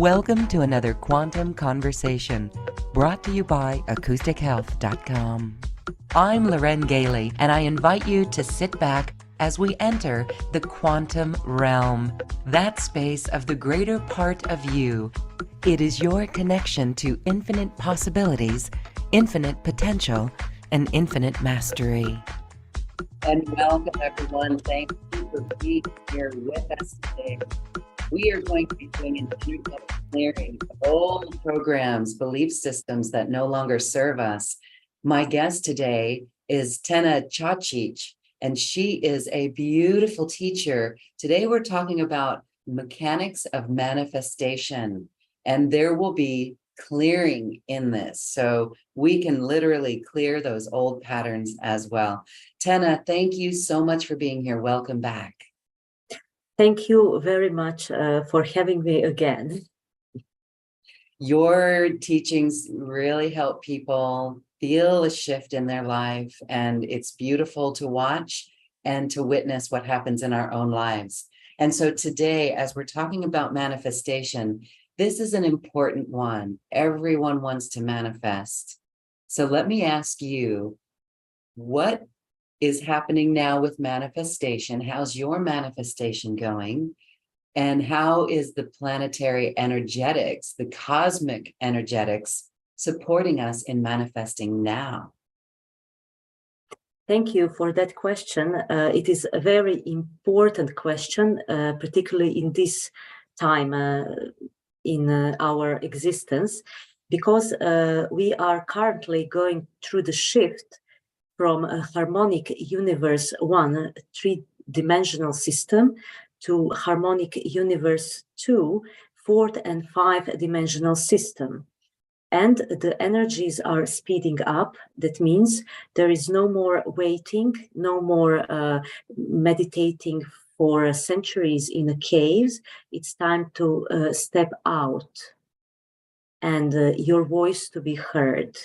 Welcome to another Quantum Conversation, brought to you by AcousticHealth.com. I'm Loren Gailey, and I invite you to sit back as we enter the quantum realm, that space of the greater part of you. It is your connection to infinite possibilities, infinite potential, and infinite mastery. And welcome, everyone. Thank you for being here with us today. We are going to be doing an energetic clearing of old programs, belief systems that no longer serve us. My guest today is Tena Cacic, and she is a beautiful teacher. Today we're talking about mechanics of manifestation, and there will be clearing in this. So we can literally clear those old patterns as well. Tena, thank you so much for being here. Welcome back. Thank you very much for having me again. Your teachings really help people feel a shift in their life, and it's beautiful to watch and to witness what happens in our own lives. And so today, as we're talking about manifestation, this is an important one. Everyone wants to manifest. So let me ask you, what is happening now with manifestation? How's your manifestation going? And how is the planetary energetics, the cosmic energetics, supporting us in manifesting now? Thank you for that question. It is a very important question, particularly in this time in our existence, because we are currently going through the shift from a harmonic universe 1, 3-dimensional system, to harmonic universe 2, 4th and 5-dimensional system. And the energies are speeding up. That means there is no more waiting, no more meditating for centuries in a caves. It's time to step out and your voice to be heard.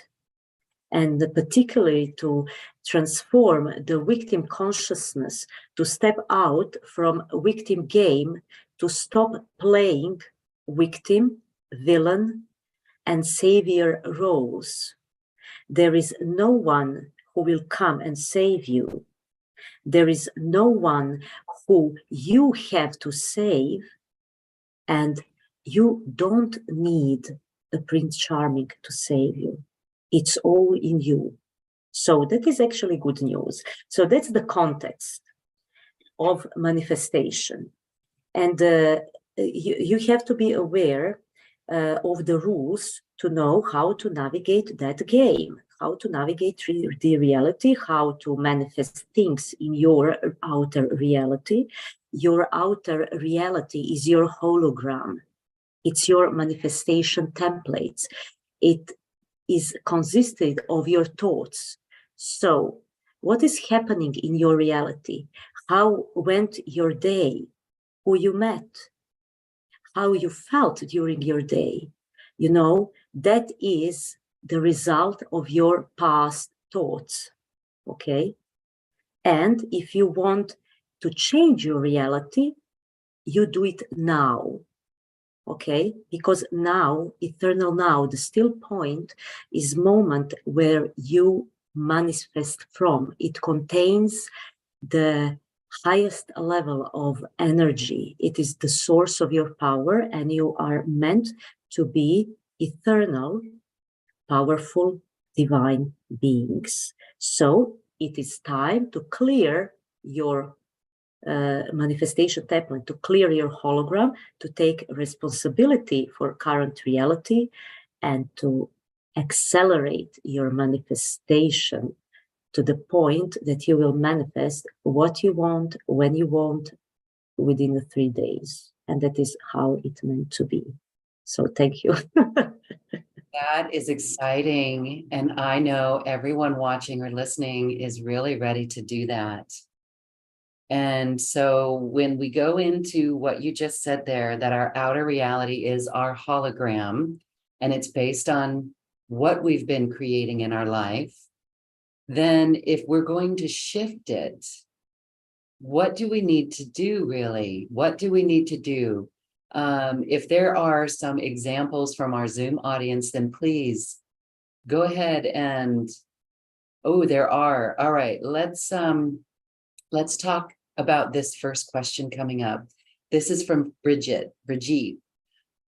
And particularly to transform the victim consciousness, to step out from victim game, to stop playing victim, villain, and savior roles. There is no one who will come and save you. There is no one who you have to save, and you don't need a Prince Charming to save you. It's all in you. So that is actually good news. So that's the context of manifestation. And you have to be aware of the rules to know how to navigate that game, how to navigate the reality, how to manifest things in your outer reality. Your outer reality is your hologram. It's your manifestation templates. It is consisted of your thoughts. So what is happening in your reality? How went your day? Who you met? How you felt during your day? You know, that is the result of your past thoughts, okay? And if you want to change your reality, you do it now. Okay, because now, eternal now, the still point is moment where you manifest from. It contains the highest level of energy. It is the source of your power, and you are meant to be eternal, powerful, divine beings. So it is time to clear your manifestation template, to clear your hologram, to take responsibility for current reality, and to accelerate your manifestation to the point that you will manifest what you want, when you want, within the 3 days. And that is how it's meant to be. So thank you. That is exciting. And I know everyone watching or listening is really ready to do that. And so when we go into what you just said there, that our outer reality is our hologram, and it's based on what we've been creating in our life, then if we're going to shift it, what do we need to do really? What do we need to do? If there are some examples from our Zoom audience, then please go ahead and, oh, there are. All right, let's talk about this first question coming up. This is from Brigitte.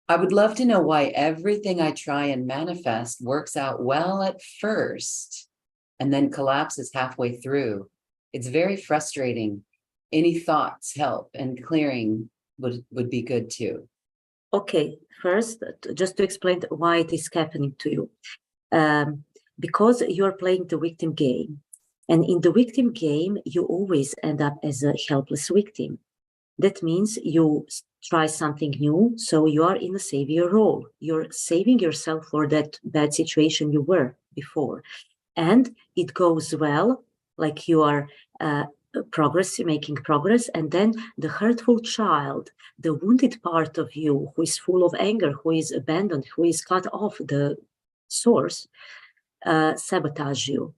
I would love to know why everything I try and manifest works out well at first and then collapses halfway through. It's very frustrating. Any thoughts help, and clearing would be good too. Okay, first, just to explain why it is happening to you. Because you're playing the victim game. And in the victim game, you always end up as a helpless victim. That means you try something new, so you are in a savior role. You're saving yourself for that bad situation you were before. And it goes well, like you are making progress, and then the hurtful child, the wounded part of you, who is full of anger, who is abandoned, who is cut off the source, sabotage you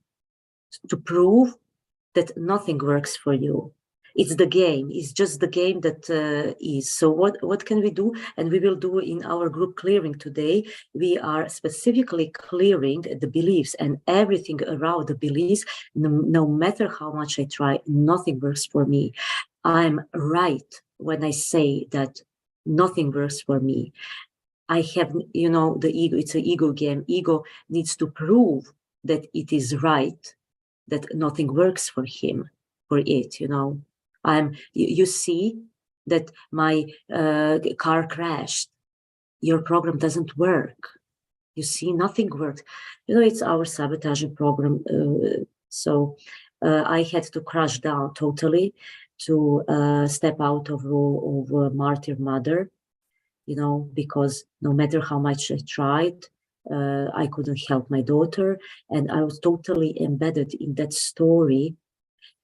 to prove that nothing works for you. It's the game. It's just the game that is. So what can we do? And we will do in our group clearing today. We are specifically clearing the beliefs and everything around the beliefs. No matter how much I try, nothing works for me. I'm right when I say that nothing works for me. I have, the ego, it's an ego game. Ego needs to prove that it is right, that nothing works for him, for it, you see that my car crashed. Your program doesn't work. You see, nothing works. It's our sabotaging program. So I had to crash down totally to step out of role of martyr mother, because no matter how much I tried, I couldn't help my daughter. And I was totally embedded in that story.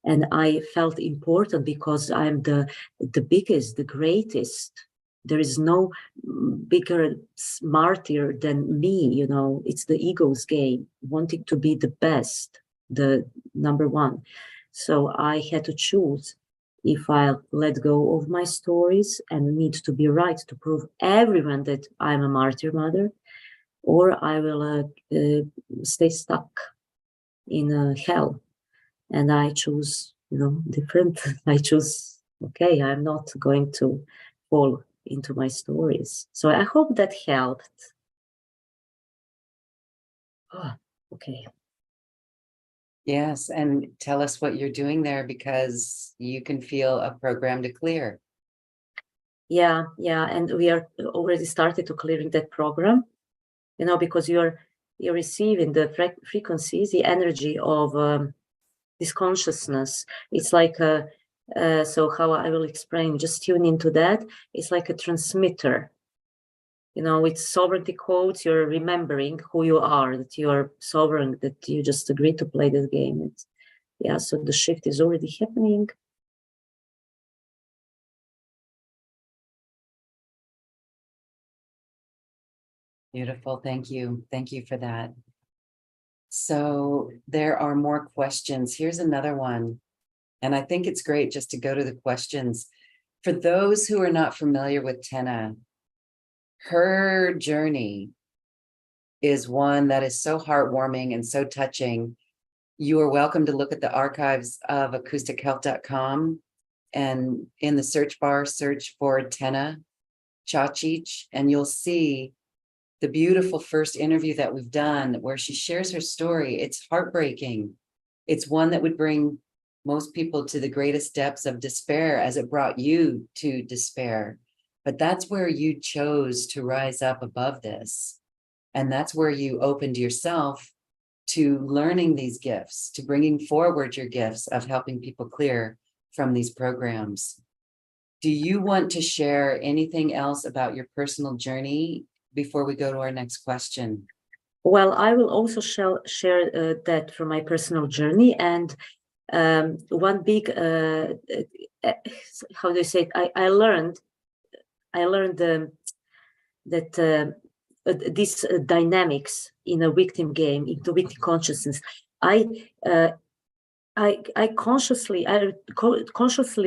And I felt important because I'm the biggest, the greatest. There is no bigger martyr than me, It's the ego's game, wanting to be the best, the number one. So I had to choose if I'll let go of my stories and need to be right to prove everyone that I'm a martyr mother, or I will stay stuck in hell. And I choose, different. I choose, okay, I'm not going to fall into my stories. So I hope that helped. Oh, okay. Yes, and tell us what you're doing there, because you can feel a program to clear. Yeah, and we are already started to clearing that program, because you're receiving the frequencies, the energy of this consciousness. It's like so how I will explain, just tune into that. It's like a transmitter. It's sovereignty quotes. You're remembering who you are, that you are sovereign, that you just agreed to play this game. So the shift is already happening. Beautiful. Thank you. Thank you for that. So there are more questions. Here's another one. And I think it's great just to go to the questions. For those who are not familiar with Tena, her journey is one that is so heartwarming and so touching. You are welcome to look at the archives of acoustichealth.com, and in the search bar, search for Tena Cacic, and you'll see the beautiful first interview that we've done where she shares her story. It's heartbreaking. It's one that would bring most people to the greatest depths of despair, as it brought you to despair. But that's where you chose to rise up above this. And that's where you opened yourself to learning these gifts, to bringing forward your gifts of helping people clear from these programs. Do you want to share anything else about your personal journey before we go to our next question? Well, I will also share that from my personal journey. And one big, how do you say it? I learned that these dynamics in a victim game, into victim consciousness. I I consciously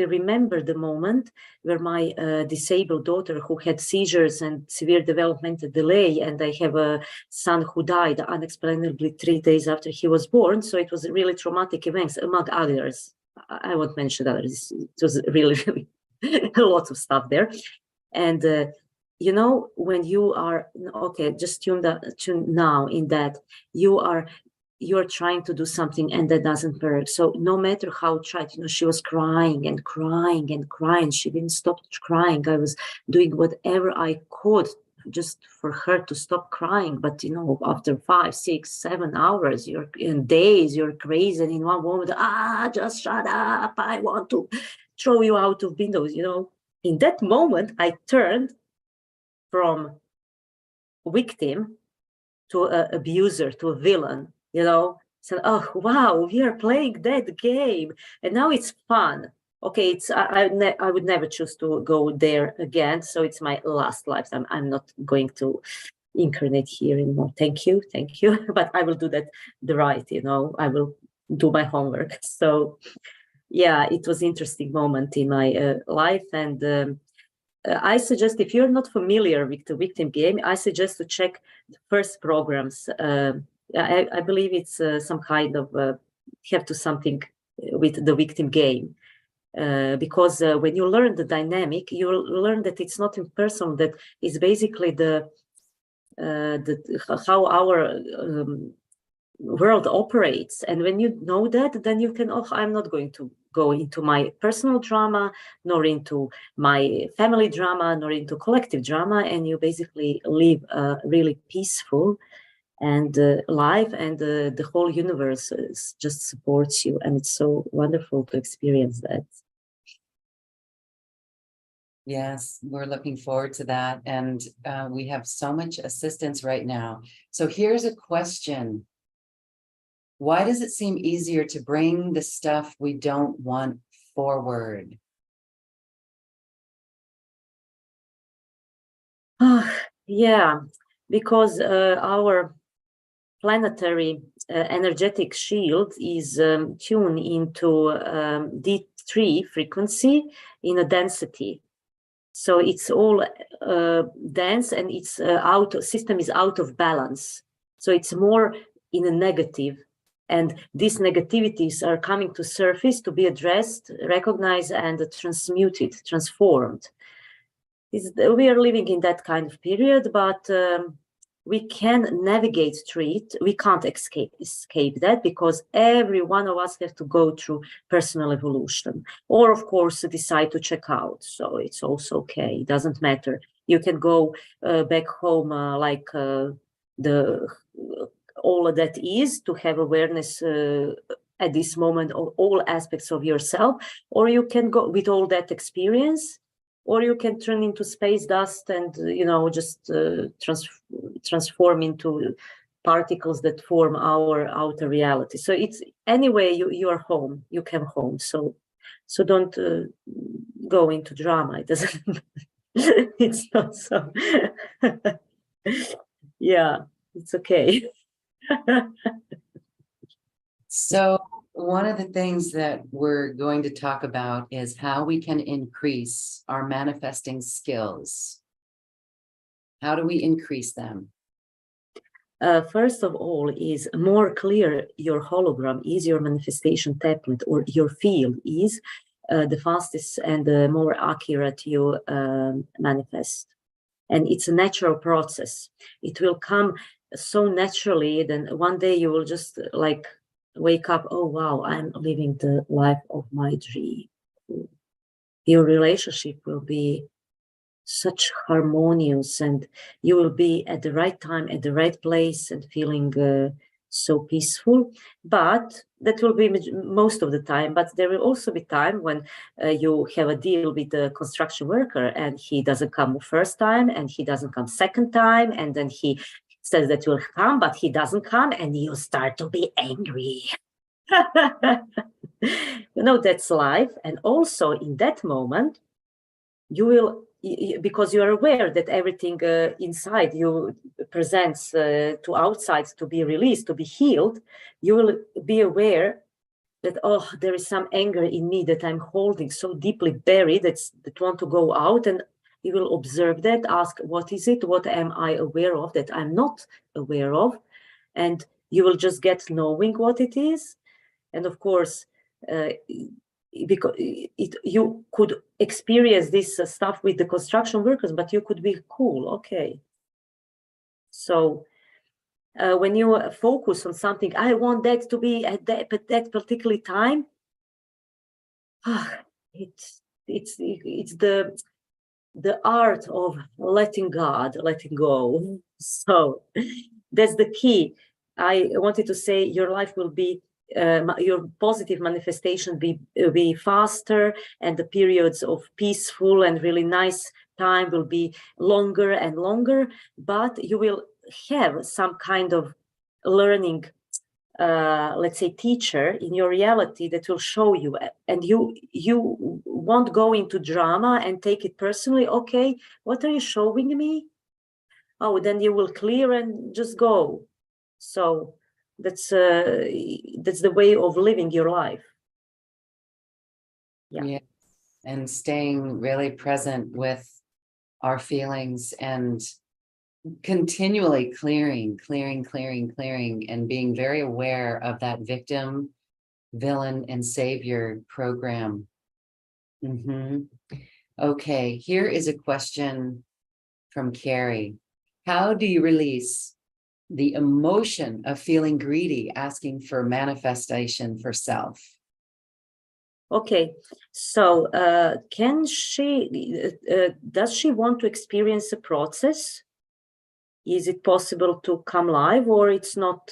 remember the moment where my disabled daughter, who had seizures and severe developmental delay, and I have a son who died unexplainably 3 days after he was born. So it was really traumatic events, among others. I won't mention others. It was really, really lots of stuff there. And you know, when you are just tune now in that you're trying to do something and that doesn't work. So no matter how I tried, you know, she was crying and crying and crying. She didn't stop crying. I was doing whatever I could just for her to stop crying. But, you know, after 5, 6, 7 hours, you're in days, you're crazy. And in one moment, just shut up. I want to throw you out of windows, you know. In that moment, I turned from victim to an abuser, to a villain, you know. So, oh, wow, we are playing that game. And now it's fun. Okay, I would never choose to go there again. So it's my last lifetime. I'm not going to incarnate here anymore. Thank you. But I will do that the right, you know, I will do my homework. So yeah, it was an interesting moment in my life. And I suggest, if you're not familiar with the victim game, I suggest to check the first programs. I believe it's some kind of have to something with the victim game. Because when you learn the dynamic, you'll learn that it's not impersonal, that it's basically how our world operates. And when you know that, then you can, I'm not going to go into my personal drama, nor into my family drama, nor into collective drama, and you basically live a really peaceful and life, and the whole universe just supports you, and it's so wonderful to experience that. Yes, we're looking forward to that. And we have so much assistance right now. So here's a question. Why does it seem easier to bring the stuff we don't want forward? Yeah, because our planetary energetic shield is tuned into D3 frequency in a density. So it's all dense, and it's system is out of balance. So it's more in a negative. And these negativities are coming to surface to be addressed, recognized, and transmuted, transformed. We are living in that kind of period, but we can navigate through it. We can't escape that, because every one of us has to go through personal evolution, or of course decide to check out. So it's also okay. It doesn't matter. You can go back home like all of that is, to have awareness at this moment of all aspects of yourself, or you can go with all that experience, or you can turn into space dust and, you know, just transform into particles that form our outer reality. So it's anyway, you are home, you came home. So don't go into drama. It doesn't, it's not so. Yeah, it's okay. So one of the things that we're going to talk about is how we can increase our manifesting skills. How do we increase them? First of all, is more clear your hologram is, your manifestation template or your field is, the fastest and the more accurate you manifest. And it's a natural process. It will come so naturally, then one day you will just like wake up, oh wow, I'm living the life of my dream. Your relationship will be such harmonious, and you will be at the right time, at the right place, and feeling so peaceful. But that will be most of the time. But there will also be time when you have a deal with the construction worker, and he doesn't come first time, and he doesn't come second time, and then he says that will come, but he doesn't come, and you start to be angry. You know, that's life. And also in that moment, you will, because you are aware that everything inside you presents to outside to be released, to be healed, you will be aware that, oh, there is some anger in me that I'm holding so deeply buried that want to go out, and you will observe that, ask, what is it? What am I aware of that I'm not aware of? And you will just get knowing what it is. And of course, because you could experience this stuff with the construction workers, but you could be cool, okay. So when you focus on something, I want that to be at that particular time. It's the art of letting go. So that's the key. I wanted to say your life will be your positive manifestation be faster, and the periods of peaceful and really nice time will be longer and longer, but you will have some kind of learning, let's say, teacher in your reality that will show you, and you won't go into drama and take it personally. Okay, what are you showing me? Oh, then you will clear and just go. So that's the way of living your life. Yeah. And staying really present with our feelings and continually clearing, and being very aware of that victim, villain, and savior program. Okay, here is a question from Carrie. How do you release the emotion of feeling greedy, asking for manifestation for self? Okay, so does she want to experience the process? Is it possible to come live, or it's not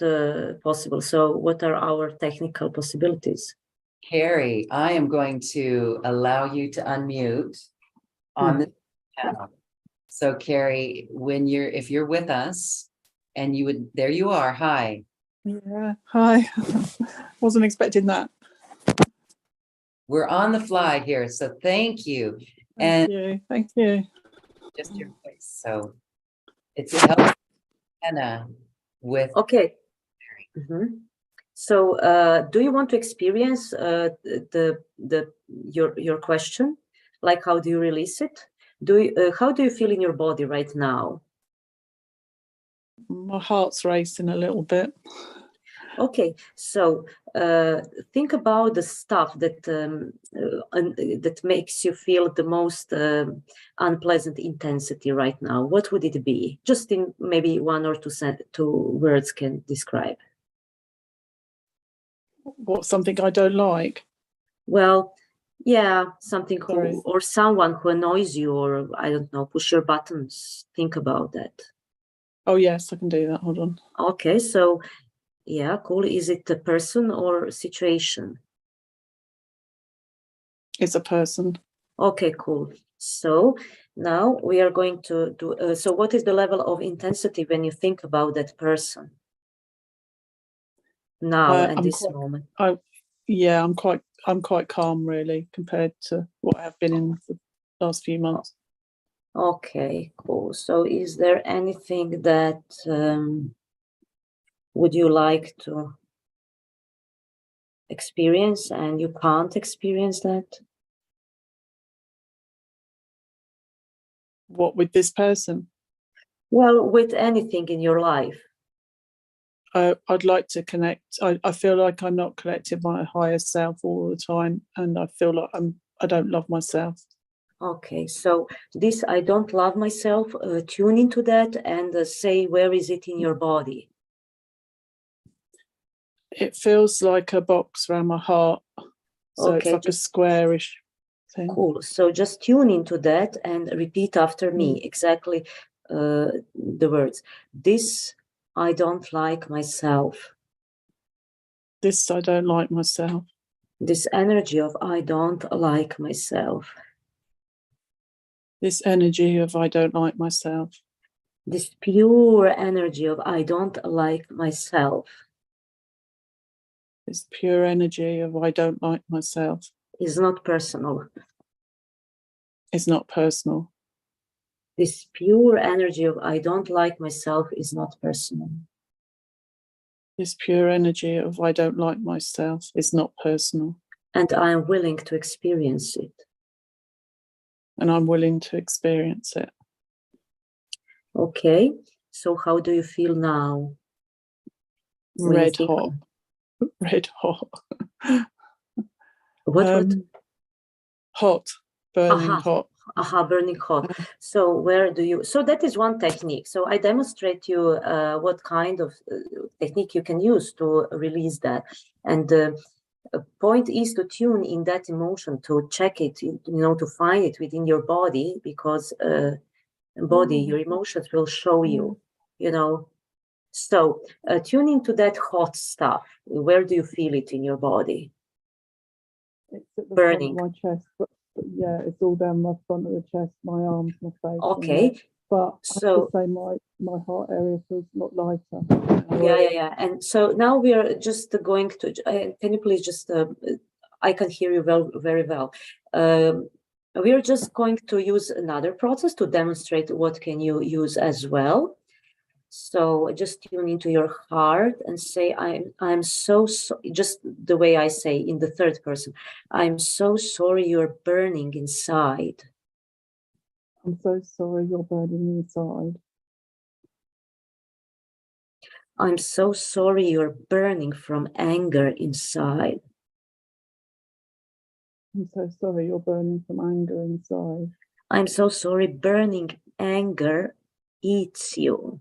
possible? So what are our technical possibilities? Carrie, I am going to allow you to unmute on the channel. So Carrie, if you're with us, and there you are, hi. Yeah, hi. Wasn't expecting that. We're on the fly here, so thank you. Thank you. Just your voice, so it's help Tena with. Okay. So do you want to experience your question? Like, how do you release it? How do you feel in your body right now? My heart's racing a little bit. Okay, so think about the stuff that that makes you feel the most unpleasant intensity right now. What would it be? Just in maybe one or two words can describe. What, something I don't like? Well, yeah, something or someone who annoys you, or I don't know, push your buttons. Think about that. Oh yes, I can do that. Hold on. Okay, so yeah, cool. Is it a person or situation? It's a person. Okay, cool. So now we are going to do. So what is the level of intensity when you think about that person? Now at this moment. I'm quite calm, really, compared to what I have been in the last few months. Okay, cool. So is there anything that would you like to experience and you can't experience that? What, with this person? Well, with anything in your life. I'd like to connect. I feel like I'm not connected with my higher self all the time, and I feel like I don't love myself. Okay, so this I don't love myself, tune into that and say, where is it in your body? It feels like a box around my heart. So okay, it's like a squarish thing. Cool. So just tune into that and repeat after me exactly the words. This I don't like myself. This I don't like myself. This energy of I don't like myself. This energy of I don't like myself. This pure energy of I don't like myself. This pure energy of I don't like myself. Is not personal. It's not personal. This pure energy of I don't like myself is not personal. This pure energy of I don't like myself is not personal. And I am willing to experience it. And I'm willing to experience it. Okay, so how do you feel now? Red hot. Red hot. What? Hot. Burning hot. Burning hot. So where do you, so that is one technique. So I demonstrate you what kind of technique you can use to release that. And the point is to tune in that emotion, to check it, to find it within your body, because your emotions will show you, So tune into that hot stuff. Where do you feel it in your body? It's at the Burning. front of my chest, but yeah, it's all down my front of the chest, my arms, my face. Okay. But So I have to say my heart area feels a lot lighter. Yeah. And so now we are just going to, can you please just, I can hear you very well. We are just going to use another process to demonstrate what can you use as well. So just tune into your heart and say, I'm so, just the way I say in the third person, I'm so sorry you're burning inside. I'm so sorry you're burning inside. I'm so sorry you're burning from anger inside. I'm so sorry you're burning from anger inside. I'm so sorry burning anger eats you.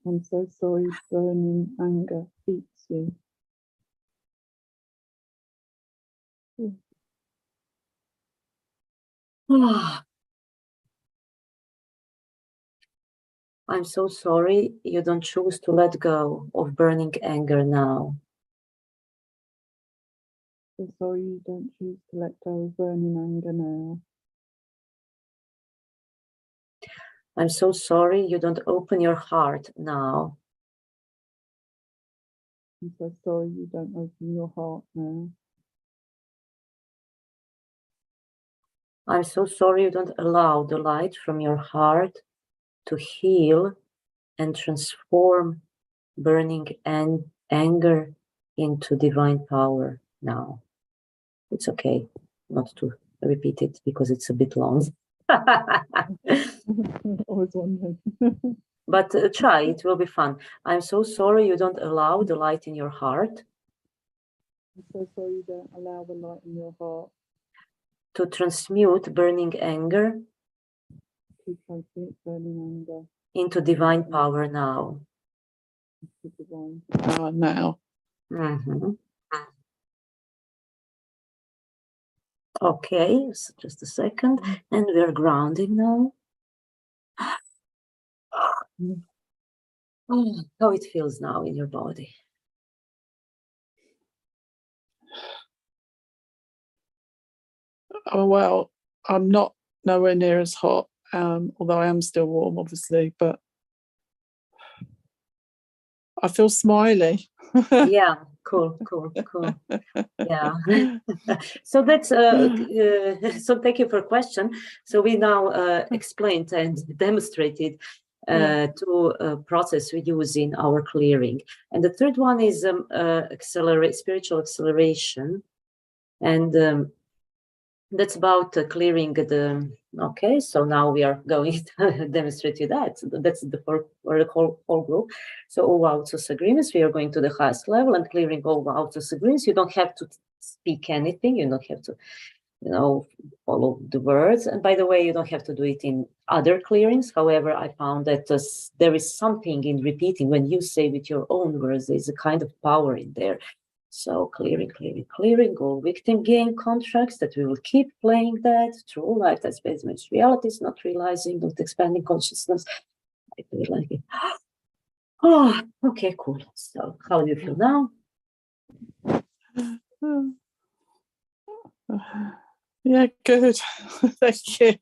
I'm so sorry burning anger eats you. I'm so sorry you don't choose to let go of burning anger now. So sorry you don't choose to let go of burning anger now. I'm so sorry you don't open your heart now. I'm so sorry you don't open your heart now. I'm so sorry you don't allow the light from your heart to heal and transform burning anger into divine power now. It's okay not to repeat it because it's a bit long. Always wondering. But try, it will be fun. I'm so sorry you don't allow the light in your heart. I'm so sorry you don't allow the light in your heart To transmute burning anger to transmute burning anger into divine power now. into divine power now. Mm-hmm. Okay, so just a second. And we're grounding now. How it feels now in your body. Oh, well, I'm not nowhere near as hot, although I am still warm, obviously, but I feel smiley. Yeah, cool. Yeah. So that's so thank you for question. So we now explained and demonstrated two process we use in our clearing. And the third one is spiritual acceleration. And that's about clearing the, okay, so now we are going to demonstrate you that. That's for the whole group. So all out of agreements, we are going to the highest level and clearing all out of agreements. You don't have to speak anything. You don't have to, follow the words. And by the way, you don't have to do it in other clearings. However, I found that there is something in repeating. When you say with your own words, there's a kind of power in there. So clearing all victim gain contracts that we will keep playing that through all lifetime space realities, not realizing, not expanding consciousness. I really like it. Oh, okay, cool. So how do you feel now? Yeah, good. Thank you.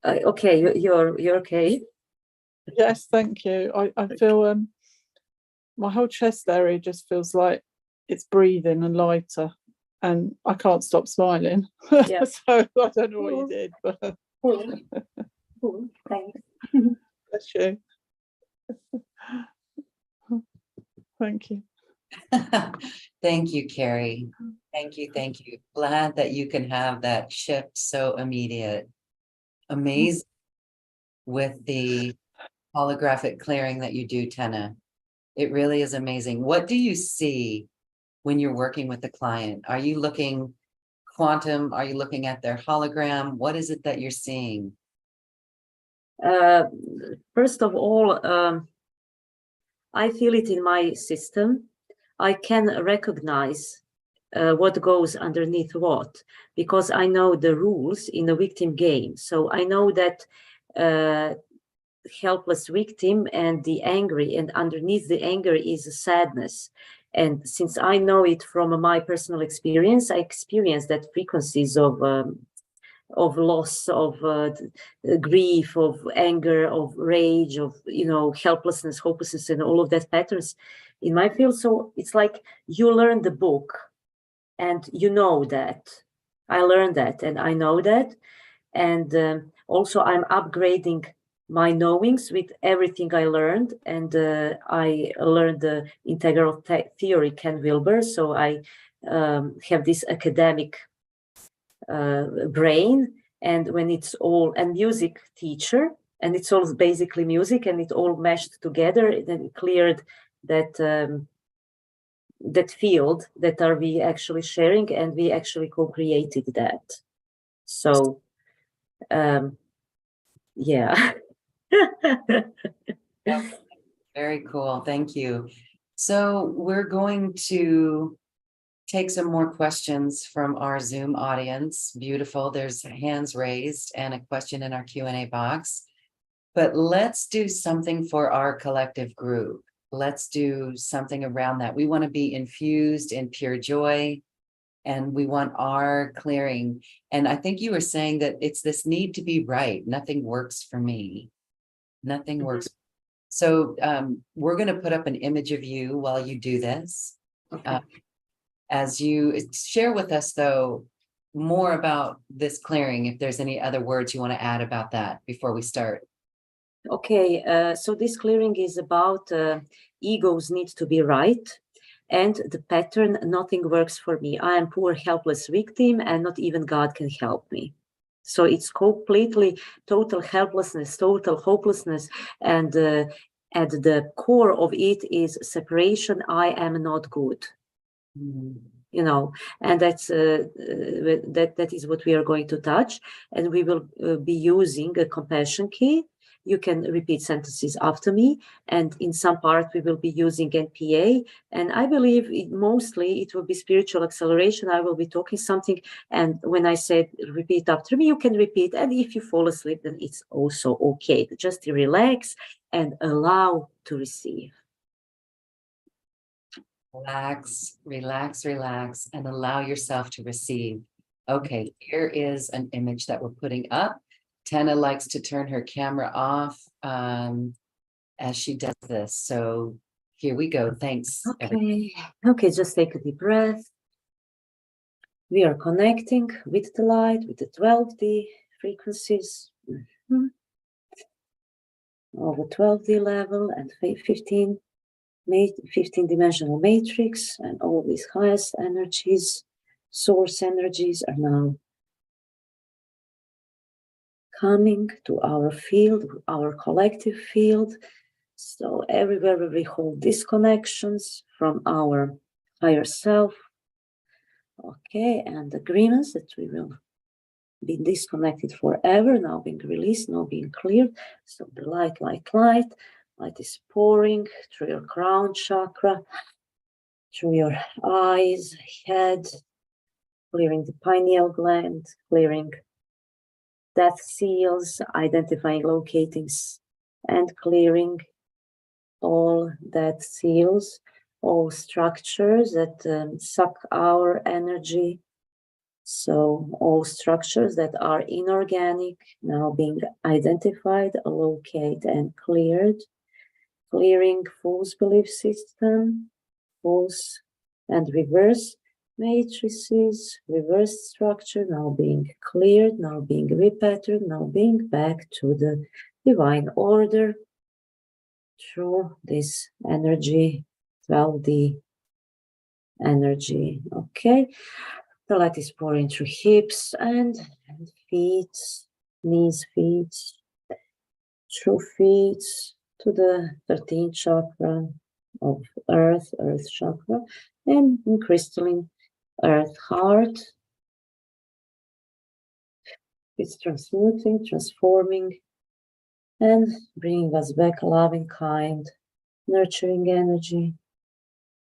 Okay, you're okay. Yes, thank you. I feel my whole chest area just feels like it's breathing and lighter, and I can't stop smiling. Yeah. So I don't know what you did, but Cool. Thanks. Bless you. Thank you. Thank you, Carrie. Thank you. Thank you. Glad that you can have that shift so immediate. Amazing with the holographic clearing that you do, Tena. It really is amazing. What do you see when you're working with the client? Are you looking quantum? Are you looking at their hologram? What is it that you're seeing? First of all, I feel it in my system. I can recognize what goes underneath what, because I know the rules in the victim game. So I know that helpless victim and the angry, and underneath the anger is a sadness. And since I know it from my personal experience, I experience that frequencies of loss, of grief, of anger, of rage, of helplessness, hopelessness, and all of that patterns in my field. So it's like you learn the book, and you know that. I learned that, and I know that, and also I'm upgrading my knowings with everything I learned, and I learned the integral theory, Ken Wilber. So I have this academic brain, and when it's all, and music teacher, and it's all basically music, and it all meshed together, then it cleared that that field that are we actually sharing, and we actually co-created that. So yeah. Very cool. Thank you. So we're going to take some more questions from our Zoom audience. Beautiful. There's hands raised and a question in our Q&A box. But let's do something for our collective group. Let's do something around that. We want to be infused in pure joy, and we want our clearing. And I think you were saying that it's this need to be right. Nothing works for me. Nothing works. So we're going to put up an image of you while you do this. Okay. As you share with us, though, more about this clearing, if there's any other words you want to add about that before we start. Okay, so this clearing is about egos need to be right, and the pattern, nothing works for me. I am poor, helpless victim, and not even God can help me. So it's completely total helplessness, total hopelessness, and at the core of it is separation. I am not good. And that's that is what we are going to touch, and we will be using a compassion key. You can repeat sentences after me, and in some part we will be using NPA, and I believe mostly it will be spiritual acceleration. I will be talking something, and when I said repeat after me, you can repeat, and if you fall asleep, then it's also okay. Just relax and allow to receive. Relax, relax, relax, and allow yourself to receive. Okay, here is an image that we're putting up. Tena likes to turn her camera off as she does this. So here we go. Thanks. Okay, just take a deep breath. We are connecting with the light, with the 12D frequencies. Of the 12D level and 15-dimensional matrix, and all these highest energies, source energies, are now coming to our field, our collective field. So everywhere where we hold disconnections from our higher self, okay, and agreements that we will be disconnected forever, now being released, now being cleared. So the light is pouring through your crown chakra, through your eyes, head, clearing the pineal gland, clearing death seals, identifying, locating, and clearing all death seals, all structures that suck our energy. So all structures that are inorganic now being identified, located, and cleared. Clearing false belief system, false and reverse matrices, reverse structure now being cleared, now being repatterned, now being back to the divine order through this energy, 12D energy. Okay, the light is pouring through hips and feet, knees, feet, through feet to the 13th chakra of earth chakra, and in crystalline earth heart. It's transmuting, transforming, and bringing us back loving, kind, nurturing energy.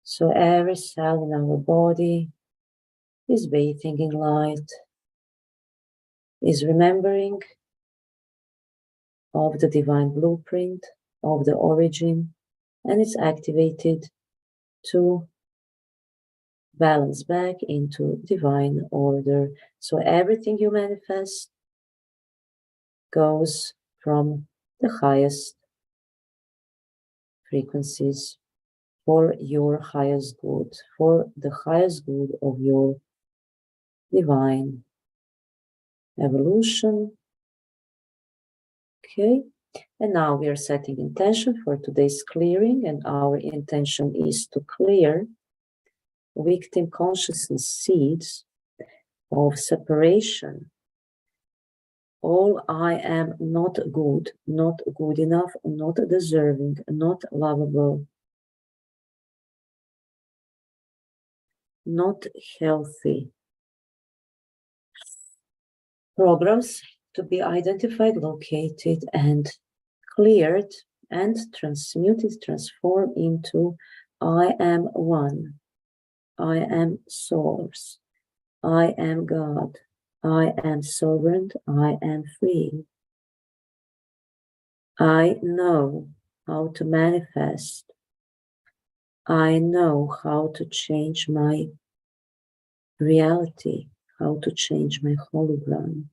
So every cell in our body is bathing in light, is remembering of the divine blueprint, of the origin, and it's activated to balance back into divine order. So everything you manifest goes from the highest frequencies for your highest good, for the highest good of your divine evolution. Okay, and now we are setting intention for today's clearing, and our intention is to clear victim consciousness seeds of separation. All I am not good enough, not deserving, not lovable, not healthy. Programs to be identified, located, and cleared, and transmuted, transformed into I am one, I am source, I am God, I am sovereign, I am free. I know how to manifest. I know how to change my reality, how to change my hologram.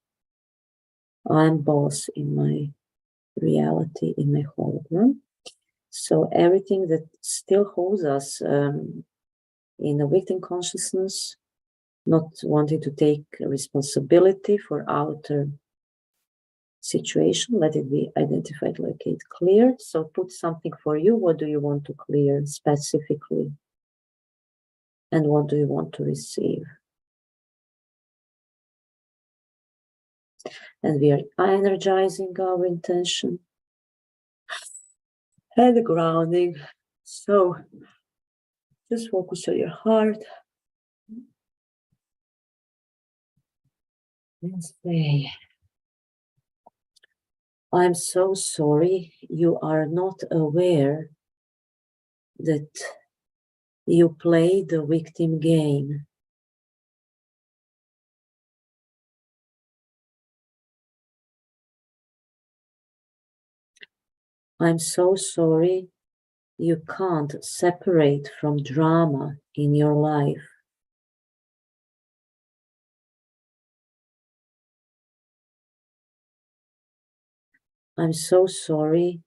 I'm boss in my reality, in my hologram. So everything that still holds us in a victim consciousness, not wanting to take responsibility for outer situation, let it be identified, located, cleared. So put something for you. What do you want to clear specifically? And what do you want to receive? And we are energizing our intention and grounding. So just focus on your heart and say, I'm so sorry you are not aware that you play the victim game. I'm so sorry you can't separate from drama in your life. I'm so sorry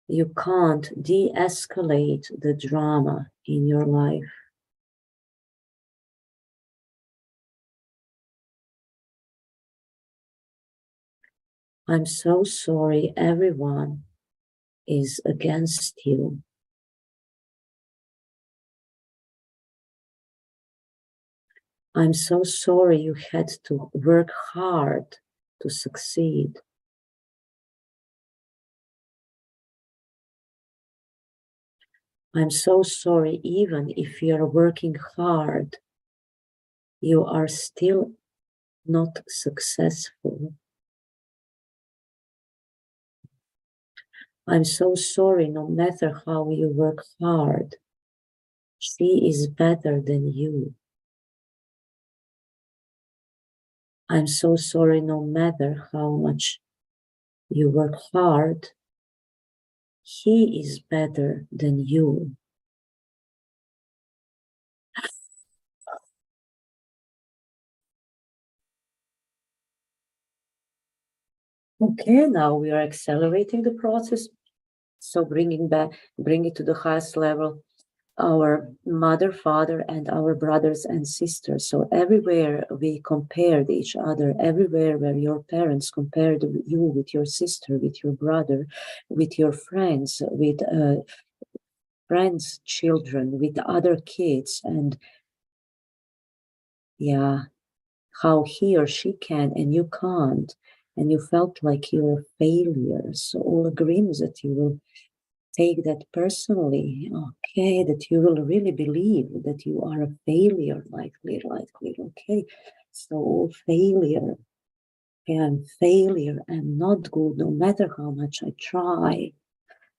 you can't de-escalate the drama in your life. I'm so sorry everyone is against you. I'm so sorry you had to work hard to succeed. I'm so sorry, even if you're working hard, you are still not successful. I'm so sorry, no matter how you work hard, she is better than you. I'm so sorry, no matter how much you work hard, he is better than you. Okay, now we are accelerating the process. So bring it to the highest level our mother, father, and our brothers and sisters. So everywhere we compared each other, everywhere where your parents compared you with your sister, with your brother, with your friends, with friends' children, with other kids, and yeah, how he or she can and you can't, and you felt like you're a failure. So all agreements that you will take that personally, okay, that you will really believe that you are a failure, likely, okay. So all failure, okay, I'm failure, I'm not good, no matter how much I try.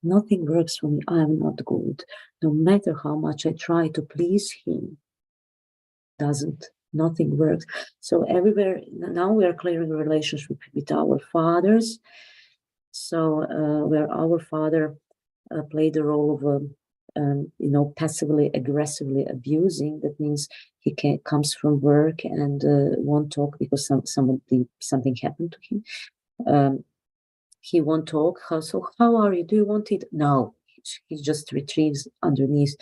Nothing works for me, I'm not good. No matter how much I try to please him, doesn't. Nothing works. So everywhere, now we are clearing a relationship with our fathers. So where our father played the role of passively aggressively abusing. That means he comes from work and won't talk because something happened to him. He won't talk. How are you? Do you want it? No. He just retrieves underneath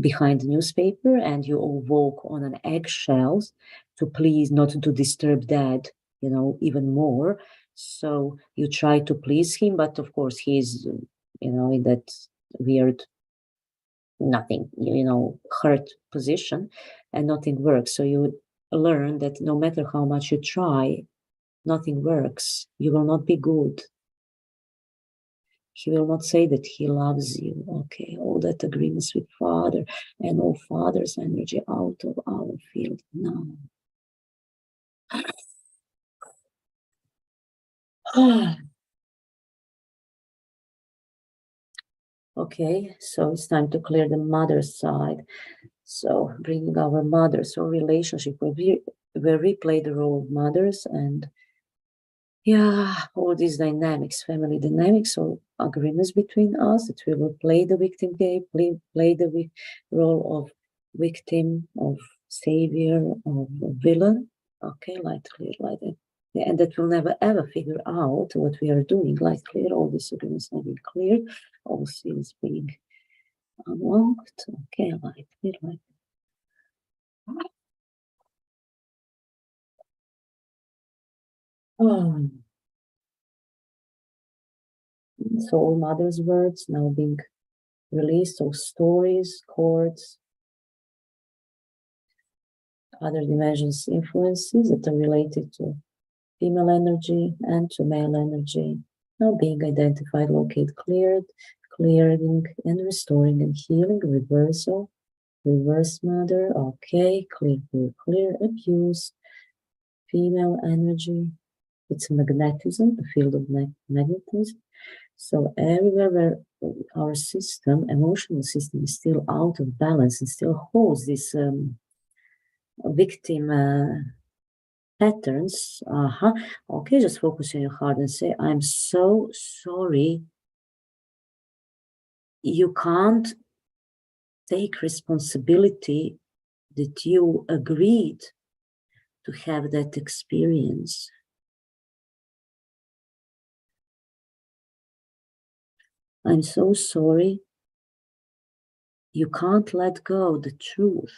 behind the newspaper, and you all walk on an eggshells to please not to disturb dad, even more. So you try to please him, but of course he's, in that weird, nothing, hurt position, and nothing works. So you learn that no matter how much you try, nothing works. You will not be good. He will not say that he loves you. Okay, all that agreements with father and all father's energy out of our field. No. Okay, so it's time to clear the mother's side. So bringing our mothers, so relationship where we play the role of mothers, and all these dynamics, family dynamics, or agreements between us that we will play the victim game, play the role of victim, of savior, of villain. Okay, light clear, light. And that we'll never ever figure out what we are doing. Light clear, all these agreements are being clear, all seals being unlocked. Okay, light clear, light. So all mother's words now being released, of stories, chords, other dimensions influences that are related to female energy and to male energy, now being identified, located, cleared, clearing and restoring and healing, reversal, reverse mother, okay, clear, clear, clear, abuse, female energy, it's magnetism, the field of magnetism. So everywhere where our system, emotional system, is still out of balance and still holds this victim patterns, okay, just focus on your heart and say, I'm so sorry. You can't take responsibility that you agreed to have that experience. I'm so sorry. You can't let go the truth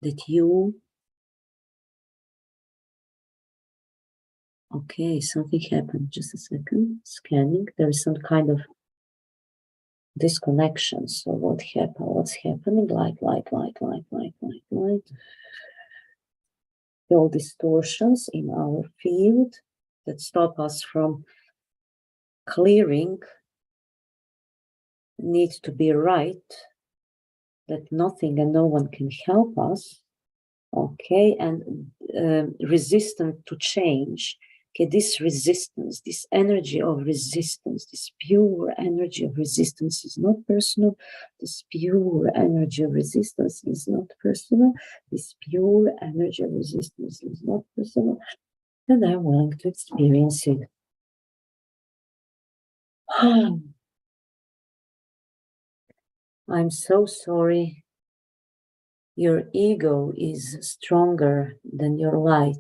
that you, okay, something happened, just a second, scanning, there is some kind of disconnection. So what's happening, light. All distortions in our field that stop us from clearing need to be right, that nothing and no one can help us, okay, and resistant to change. Okay, this resistance, this energy of resistance, this pure energy of resistance is not personal. This pure energy of resistance is not personal. This pure energy of resistance is not personal. And I'm willing to experience it. I'm so sorry. Your ego is stronger than your light.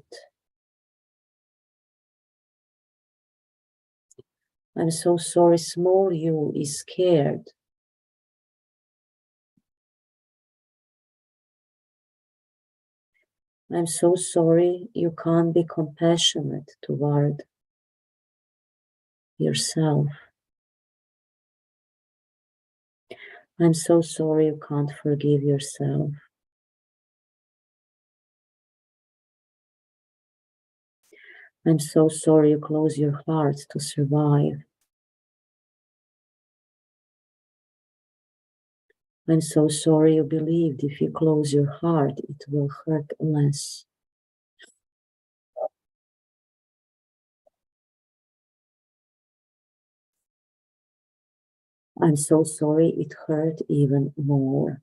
I'm so sorry, small you is scared. I'm so sorry you can't be compassionate toward yourself. I'm so sorry you can't forgive yourself. I'm so sorry you close your heart to survive. I'm so sorry you believed if you close your heart, it will hurt less. I'm so sorry it hurt even more.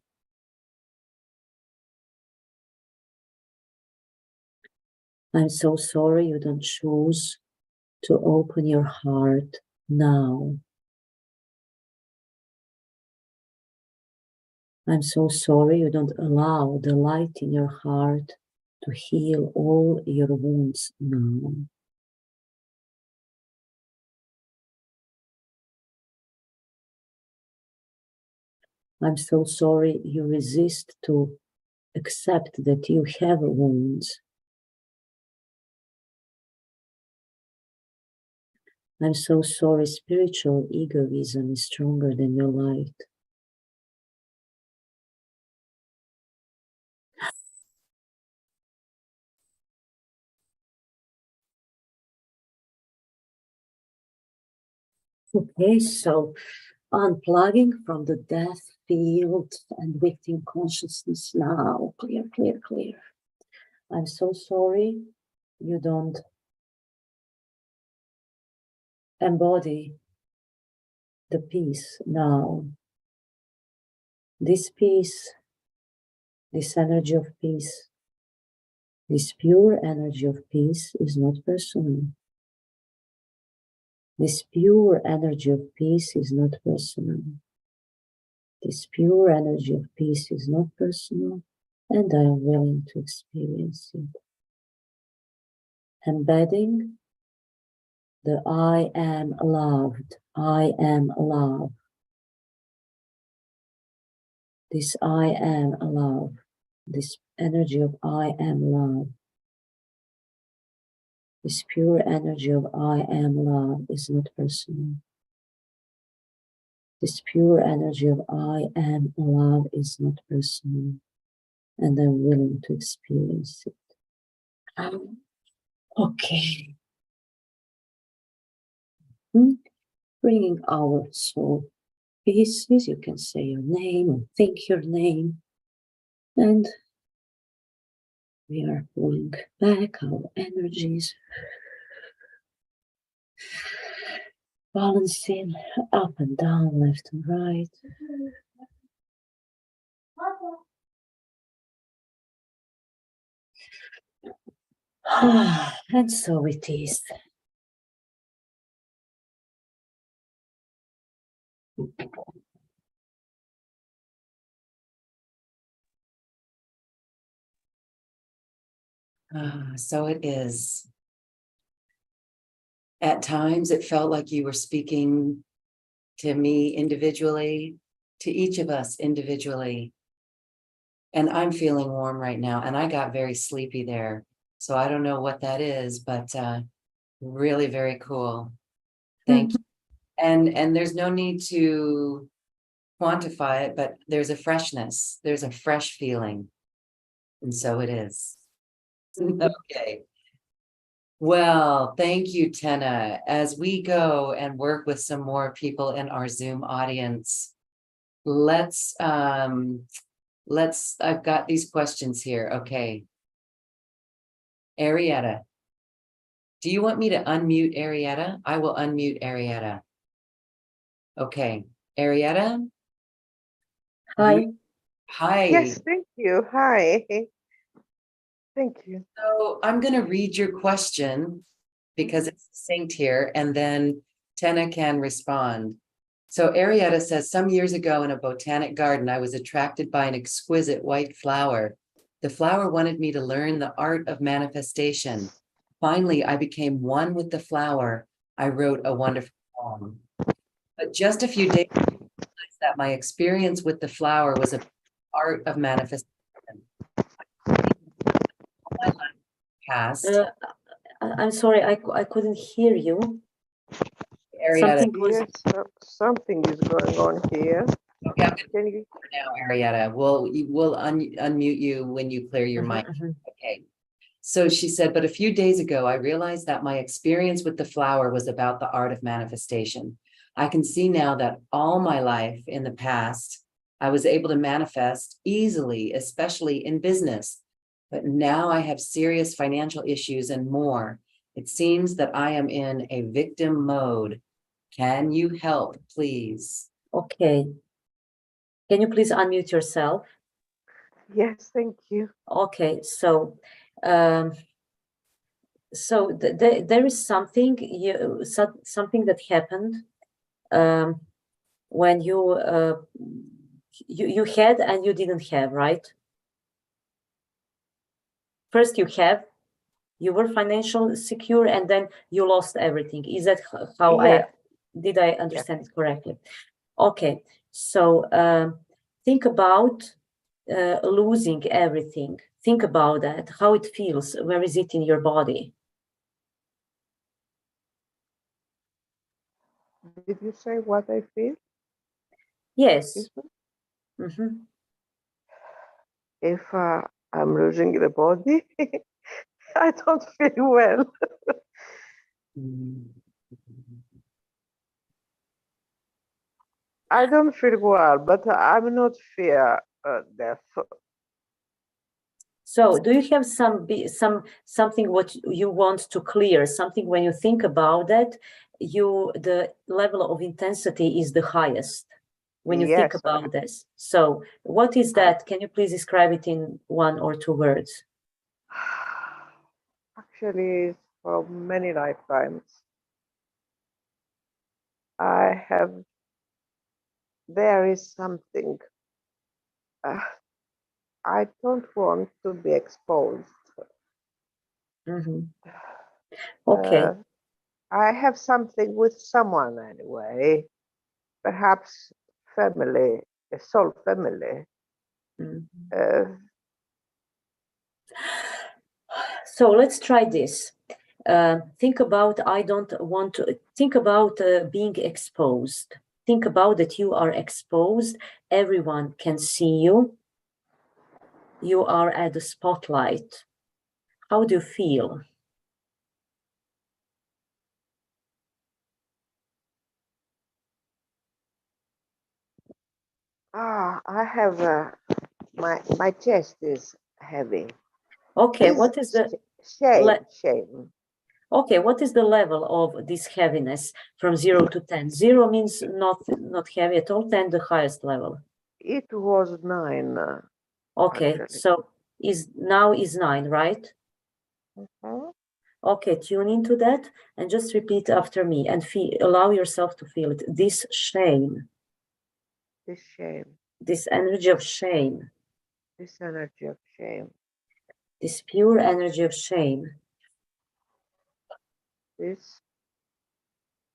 I'm so sorry you don't choose to open your heart now. I'm so sorry you don't allow the light in your heart to heal all your wounds now. I'm so sorry you resist to accept that you have wounds. I'm so sorry spiritual egoism is stronger than your light. Okay, so unplugging from the death field and victim consciousness now. Clear, clear, clear. I'm so sorry you don't embody the peace now. This peace, this energy of peace, this pure energy of peace is not personal. This pure energy of peace is not personal. This pure energy of peace is not personal, and I am willing to experience it. Embedding the I am loved, I am love. This I am love, this energy of I am love, this pure energy of I am love is not personal. This pure energy of I am love is not personal, and I'm willing to experience it. Okay. Bringing our soul pieces, you can say your name or think your name, and we are pulling back our energies, balancing up and down, left and right. And so it is. So it is. At times, it felt like you were speaking to me individually, to each of us individually. And I'm feeling warm right now, and I got very sleepy there. So I don't know what that is, but really very cool. Thank you. And there's no need to quantify it, but there's a freshness, there's a fresh feeling. And so it is. Okay. Well, thank you, Tena. As we go and work with some more people in our Zoom audience, I've got these questions here. Okay. Arietta, do you want me to unmute Arietta? I will unmute Arietta. Okay. Arietta? Hi. Hi. Yes, thank you. Hi. Thank you. So I'm going to read your question because it's succinct here, and then Tena can respond. So Arietta says, some years ago in a botanic garden, I was attracted by an exquisite white flower. The flower wanted me to learn the art of manifestation. Finally, I became one with the flower. I wrote a wonderful poem. But just a few days ago, I realized that my experience with the flower was an art of manifestation. past. I'm sorry, I couldn't hear you. Arietta, Something was. Yes, something is going on here. okay, I'm Can you? now, Arietta. We'll unmute you when you clear your mic. Okay. So she said, but a few days ago, I realized that my experience with the flower was about the art of manifestation. I can see now that all my life in the past, I was able to manifest easily, especially in business. But now I have serious financial issues and more. It seems that I am in a victim mode. Can you help, please? Okay. Can you please unmute yourself? Yes, thank you. Okay, so there is something something that happened when you had and you didn't have, right? First you were financially secure and then you lost everything. Is that how Yeah. did I understand it correctly? Okay, so think about losing everything. Think about that, how it feels. Where is it in your body? Did you say what I feel? Yes. Excuse me? Mm-hmm. If I'm losing the body, I don't feel well. I don't feel well, but I'm not fear death. So do you have something what you want to clear, something when you think about that, the level of intensity is the highest when you think Yes. about this? So what is that? Can you please describe it in 1 or 2 words? Actually, for many lifetimes, there is something. I don't want to be exposed. Mm-hmm. Okay. I have something with someone anyway, perhaps family, a soul family. Mm-hmm. So let's try this. Think about, I don't want to, think about being exposed. Think about that you are exposed. Everyone can see you. You are at the spotlight. How do you feel? I have my chest is heavy. Okay, what is the shame? Okay, what is the level of this heaviness from 0 to 10? 0 means not heavy at all. 10 the highest level. It was 9. Okay, actually. so now is 9, right? Mm-hmm. Okay, tune into that and just repeat after me and allow yourself to feel it. This shame. This shame. This energy of shame. This energy of shame. This pure energy of shame. This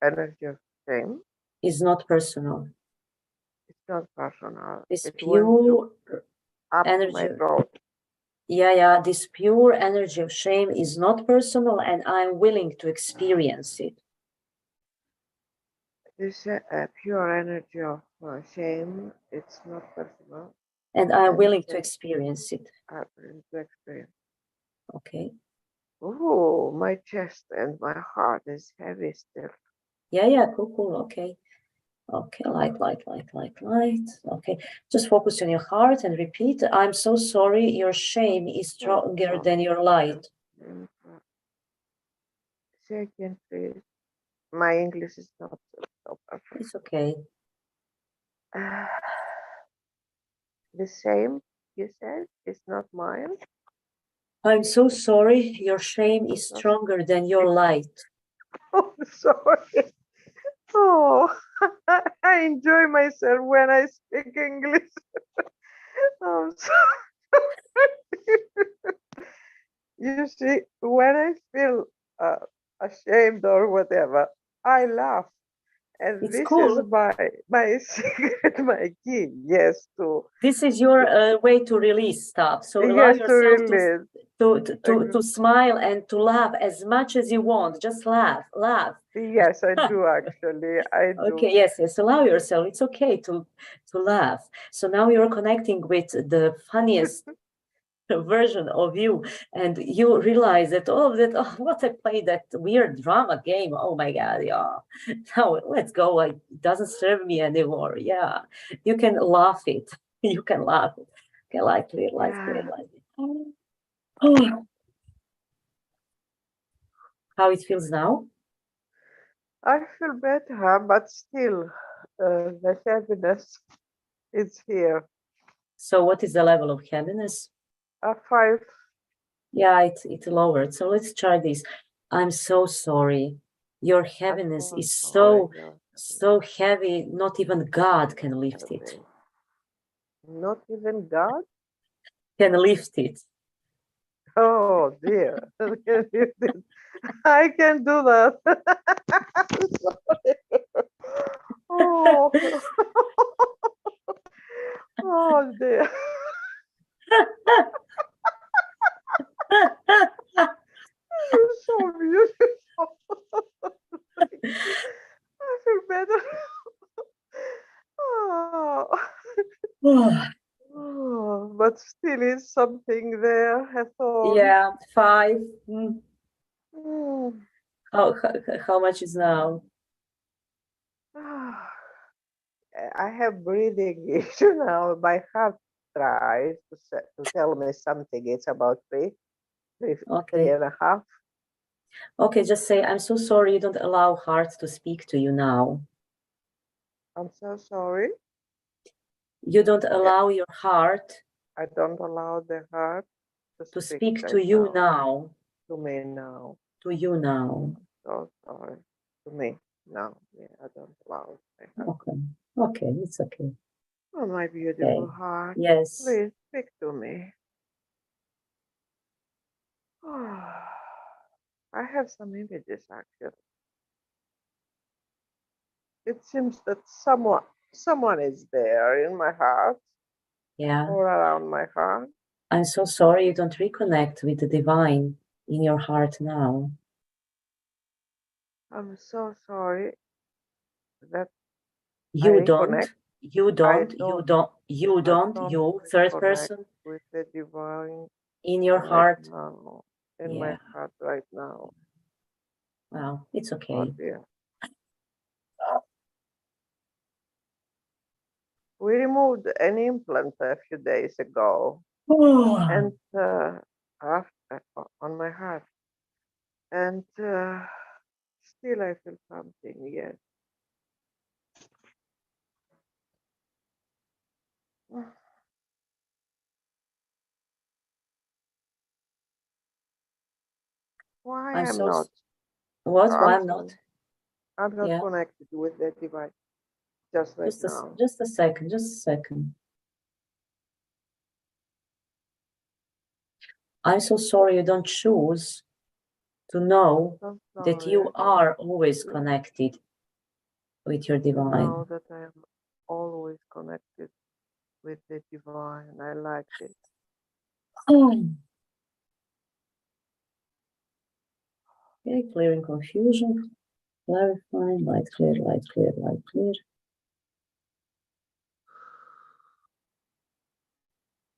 energy of shame Is not personal. It's not personal. This It pure up energy. my throat. Yeah. This pure energy of shame is not personal, and I'm willing to experience it. This pure energy of shame, it's not personal. And I'm willing to experience it. I'm willing to experience. Okay. Oh, my chest and my heart is heavy still. Yeah, cool. Okay. Okay, light. Okay, just focus on your heart and repeat. I'm so sorry. Your shame is stronger than your light. Say again, please. My English is not so perfect. It's okay. The same you said is not mine. I'm so sorry. Your shame is stronger than your light. Oh, sorry. Oh, I enjoy myself when I speak English. I'm sorry. You see, when I feel ashamed or whatever, I laugh. And it's this cool. is my secret, my key. Yes, to this is your way to release stuff. So allow yes, to yourself release. to smile and to laugh as much as you want. Just laugh. Yes, I do actually. I do. Okay, yes, allow yourself. It's okay to laugh. So now you're connecting with the funniest version of you, and you realize that all of that, oh, what I played that weird drama game. Oh my God, yeah. Now let's go. It doesn't serve me anymore. Yeah, you can laugh it. You can laugh it. Okay, lightly. Oh, how it feels now? I feel better, but still, the happiness is here. So what is the level of heaviness? 5. Yeah, it lowered. So let's try this. I'm so sorry. Your heaviness is so heavy, not even God can lift it. Not even God? Can lift it. Oh dear. I can do that. Oh. Oh dear. You're so beautiful. I feel better. Oh. Oh, but still is something there, I thought. Yeah, 5. Mm. How much is now? I have breathing issue now. My heart tries to tell me something. It's about 3, Okay. 3.5. Okay, just say, I'm so sorry you don't allow heart to speak to you now. I'm so sorry. You don't allow your heart I don't allow the heart to speak speak right to you now. To me now. To you now. So sorry. To me now. Yeah, I don't allow my heart. Okay. Okay, it's okay. Oh, my beautiful Okay. heart. Yes. Please speak to me. I have some images actually. It seems that someone is there in my heart. Yeah. Or around my heart. I'm so sorry you don't reconnect with the divine in your heart now. I'm so sorry that You I don't, reconnect. you don't, third person with the divine in your right heart. now, in Yeah. my heart right now. Well, it's okay. Oh dear. We removed an implant a few days ago, and after on my heart, and still I feel something. Yes. Why I'm I'm so not? what? Why I'm sorry. not? I'm not Yeah. connected with the device just right now. Just a second. I'm so sorry you don't choose to know that you are always connected with your divine. Know that I am always connected with the divine. I like it. Okay, clearing confusion, clarifying, light clear.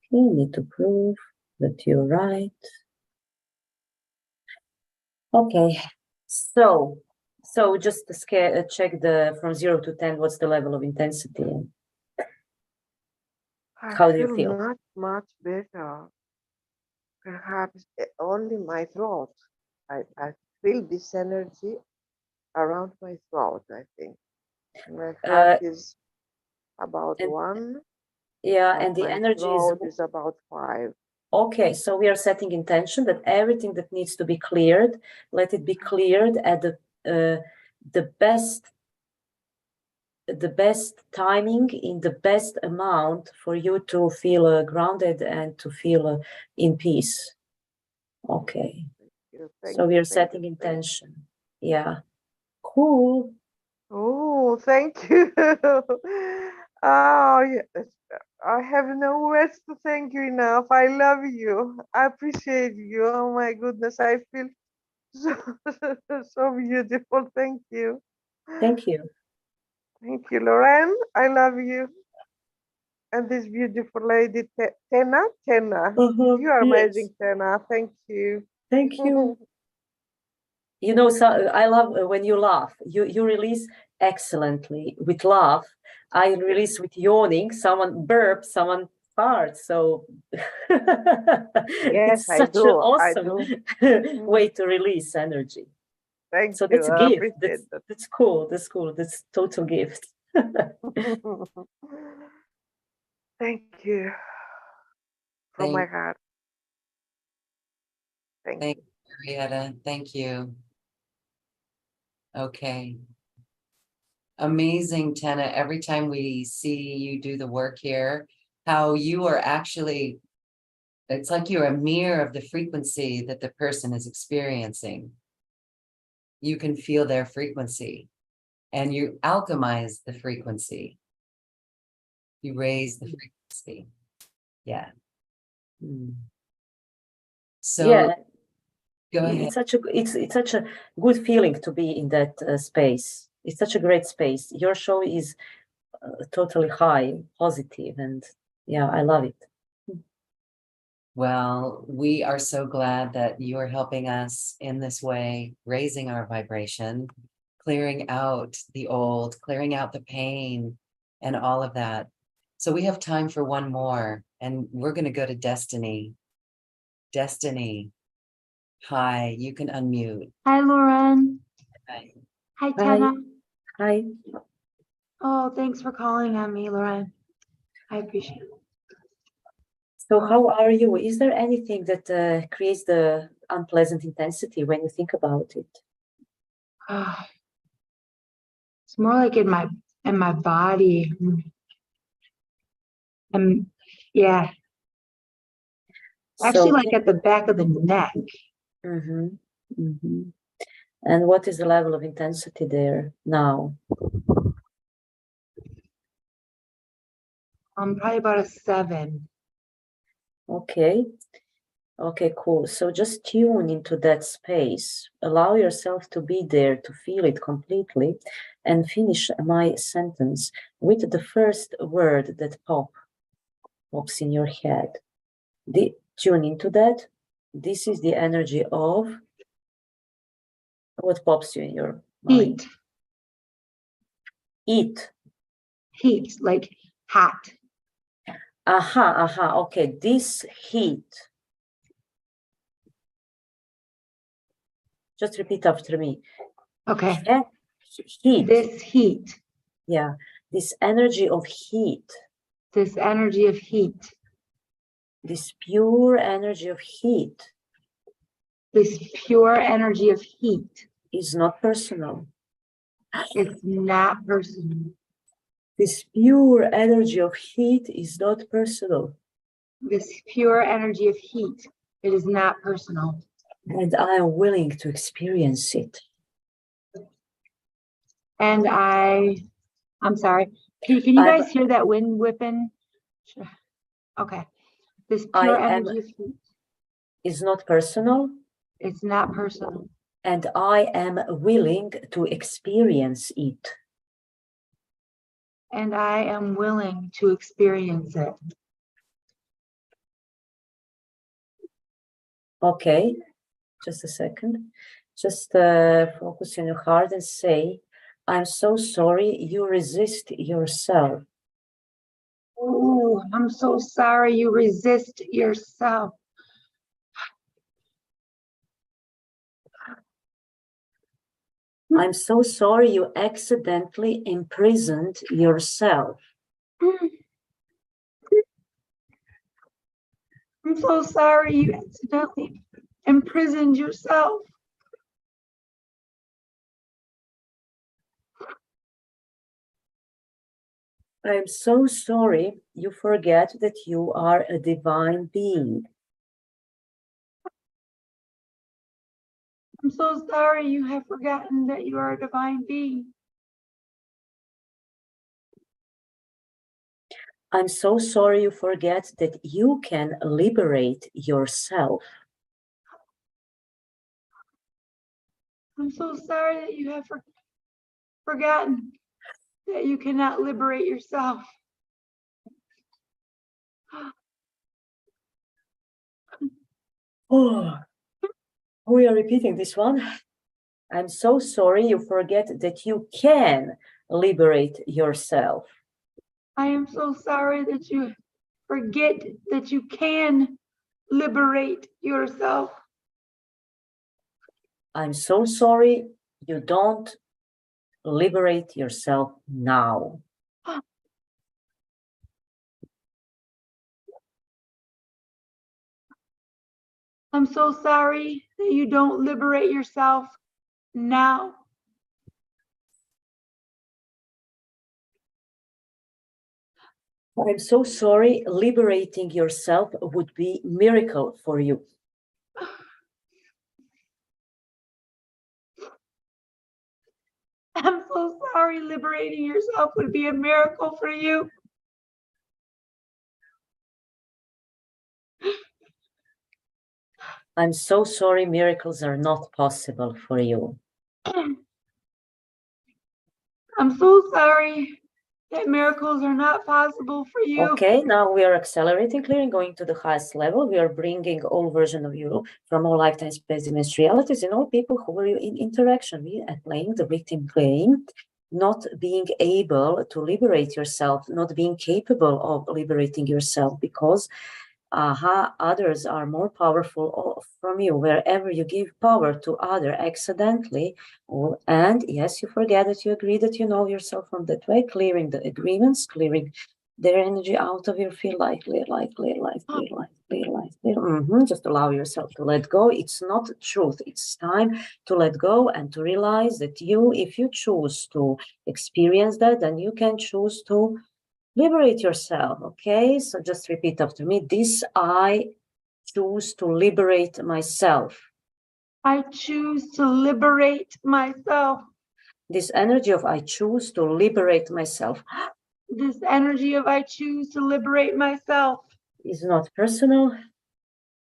Okay, need to prove that you're right. Okay, so just to check from 0 to 10, what's the level of intensity? How do you feel? Not much better. Perhaps only my throat. I feel this energy around my throat, I think. My heart is about 1. Yeah, and the energy is about 5. Okay, so we are setting intention that everything that needs to be cleared, let it be cleared at the best timing, in the best amount for you to feel grounded and to feel in peace. Okay. So we are setting intention. Yeah. Cool. Oh, thank you. Oh, yes. I have no words to thank you enough. I love you. I appreciate you. Oh my goodness, I feel so, so beautiful. Thank you. Thank you. Thank you, Lauren. I love you. And this beautiful lady, Tena. Tena. You are Yes. amazing, Tena. Thank you. Thank you. You know, so I love when you laugh. You release excellently with laugh. I release with yawning. Someone burps, someone farts. So Yes, it's I such an do. I awesome do. way to release energy. Thank So you. that's a I gift. appreciate that. That's cool. That's cool. That's total gift. Thank you from my Thank, heart. Thank thank you. you, Henrietta. Thank you. Okay. Amazing, Tena. Every time we see you do the work here, how you are actually, it's like you're a mirror of the frequency that the person is experiencing. You can feel their frequency and you alchemize the frequency. You raise the frequency. Yeah. So Yeah, go ahead. it's such a good feeling to be in that space. It's such a great space. Your show is totally high, positive, and yeah, I love it. Well, we are so glad that you are helping us in this way, raising our vibration, clearing out the old, clearing out the pain and all of that. So we have time for one more, and we're going to go to Destiny. Destiny, hi, you can unmute. Hi, Lauren. Hi. Hi, Hi. Tena. Hi. Oh, thanks for calling on me, Lauren. I appreciate it. So how are you? Is there anything that creates the unpleasant intensity when you think about it? It's more like in my body. And yeah, actually like at the back of the neck. And what is the level of intensity there now? Probably about a 7. Okay. Okay, cool. So just tune into that space. Allow yourself to be there, to feel it completely, and finish my sentence with the first word that pops in your head. Tune into that. This is the energy of what pops you in your mind. Eat. Heat, like hot. Okay, this heat. Just repeat after me. Okay. Heat. This heat. Yeah, this energy of heat. This energy of heat. This pure energy of heat. This pure energy of heat. Is not personal. It's not personal. This pure energy of heat is not personal. This pure energy of heat. It is not personal. And I am willing to experience it. And I'm sorry. Can you guys hear that wind whipping? Okay. This pure energy of heat. Is not personal. It's not personal. And I am willing to experience it. And I am willing to experience it. Okay, just a second. Just focus on your heart and say, I'm so sorry you resist yourself. Oh, I'm so sorry you resist yourself. I'm so sorry you accidentally imprisoned yourself. I'm so sorry you accidentally imprisoned yourself. I'm so sorry you forget that you are a divine being. I'm so sorry you have forgotten that you are a divine being. I'm so sorry you forget that you can liberate yourself. I'm so sorry that you have forgotten that you cannot liberate yourself. Oh, we are repeating this one. I'm so sorry you forget that you can liberate yourself. I am so sorry that you forget that you can liberate yourself. I'm so sorry you don't liberate yourself now. I'm so sorry that you don't liberate yourself now. I'm so sorry, liberating yourself would be a miracle for you. I'm so sorry, liberating yourself would be a miracle for you. I'm so sorry, miracles are not possible for you. I'm so sorry that miracles are not possible for you. Okay, now we are accelerating, clearing, going to the highest level. We are bringing all versions of you from all lifetime, space, dimension, realities, and all people who were in interaction with and playing the victim game, not being able to liberate yourself, not being capable of liberating yourself, because others are more powerful from you. Wherever you give power to other accidentally, and yes, you forget that you agree that you know yourself from that way, clearing the agreements, clearing their energy out of your field, like clear light, clear light, clear light, clear light, clear. Just allow yourself to let go. It's not truth. It's time to let go and to realize that if you choose to experience that, then you can choose to liberate yourself. Okay, so just repeat after me. This I choose to liberate myself. I choose to liberate myself. This energy of I choose to liberate myself. This energy of I choose to liberate myself Is not personal.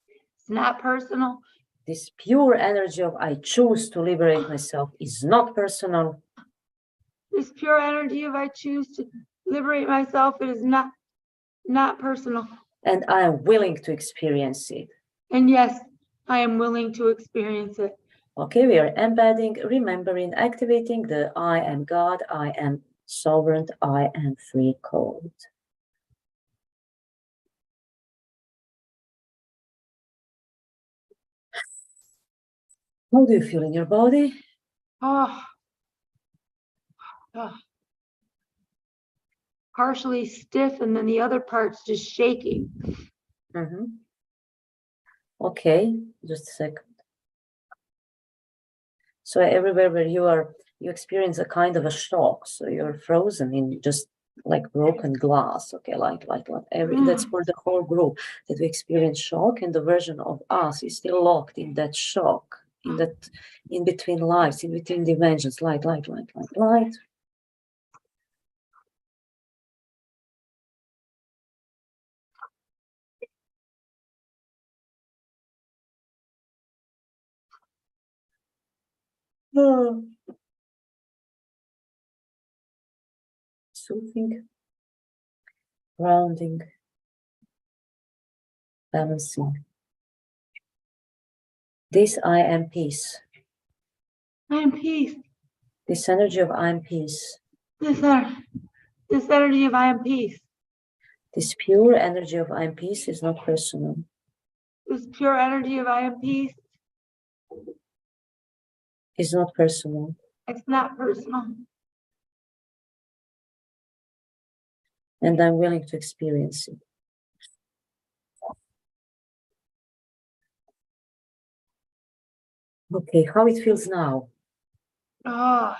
It's not personal. This pure energy of I choose to liberate myself is not personal. This pure energy of I choose to liberate myself, it is not personal. And I am willing to experience it. And yes, I am willing to experience it. Okay, we are embedding, remembering, activating the I am God, I am sovereign, I am free code. How do you feel in your body? Oh. Partially stiff, and then the other part's just shaking. Okay, just a second. So everywhere where you experience a kind of a shock. So you're frozen in just like broken glass. Okay, like that's for the whole group that we experience shock, and the version of us is still locked in that shock, in between lives, in between dimensions, light. Soothing, grounding, balancing. This I am peace. I am peace. This energy of I am peace. This energy of I am peace. This pure energy of I am peace is not personal. This pure energy of I am peace is not personal. It's not personal. And I'm willing to experience it. Okay, how it feels now? Oh,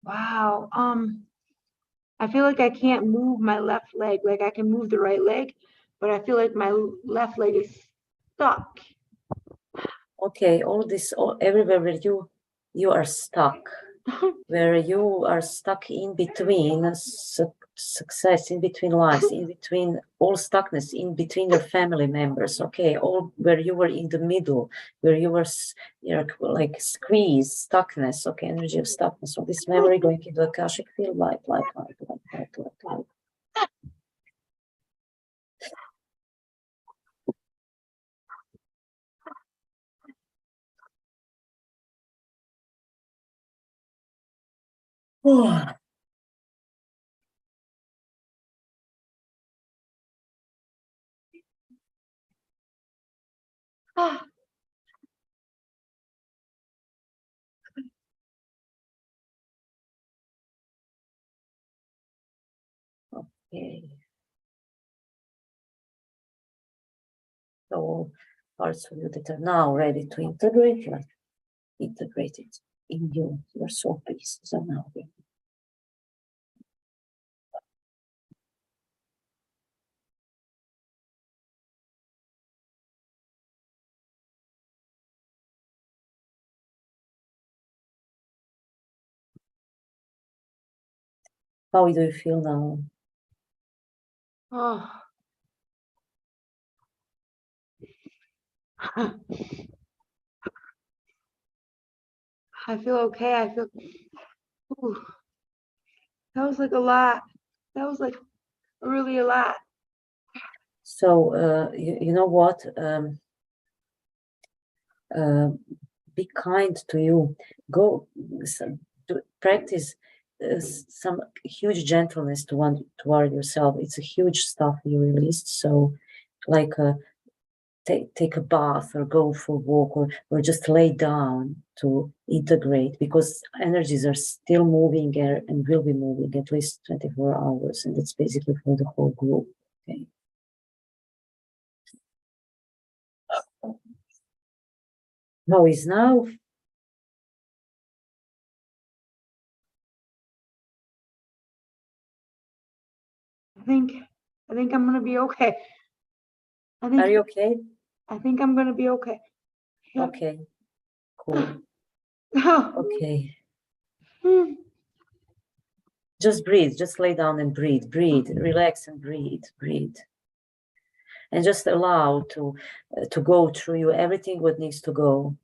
wow. I feel like I can't move my left leg. Like I can move the right leg, but I feel like my left leg is stuck. Okay, everywhere where you are stuck. where you are stuck in between success, in between lives, in between all stuckness, in between your family members, okay, all where you were in the middle, where you were like squeezed, stuckness, okay, energy of stuckness. So this memory going into a Cacic field, like. Oh. Okay. So parts of you that are now ready to integrate, like integrate it in you, your soul pieces are now ready. How do you feel now? Oh. I feel okay. I feel, ooh, that was like a lot. That was like really a lot. So you know what? Be kind to you. Go to practice some huge gentleness toward yourself. It's a huge stuff you released. So, like take a bath or go for a walk or just lay down to integrate, because energies are still moving and will be moving at least 24 hours, and it's basically for the whole group. Okay. How is now? I think I'm gonna be okay. Are you okay? I think I'm gonna be okay. Yeah. Okay. Cool. Okay. Just breathe, just lay down and breathe, relax and breathe. And just allow to go through you everything what needs to go.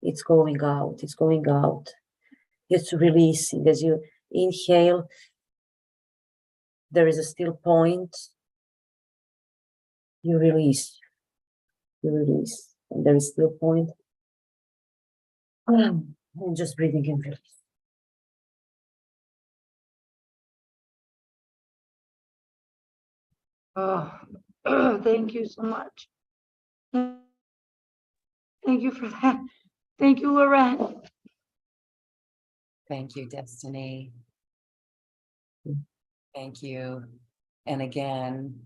It's going out. It's releasing. As you inhale, there is a still point. You release. And there is still point. And just breathing and release. Oh, thank you so much. Thank you for that. Thank you, Loren. Thank you, Destiny. Thank you. And again,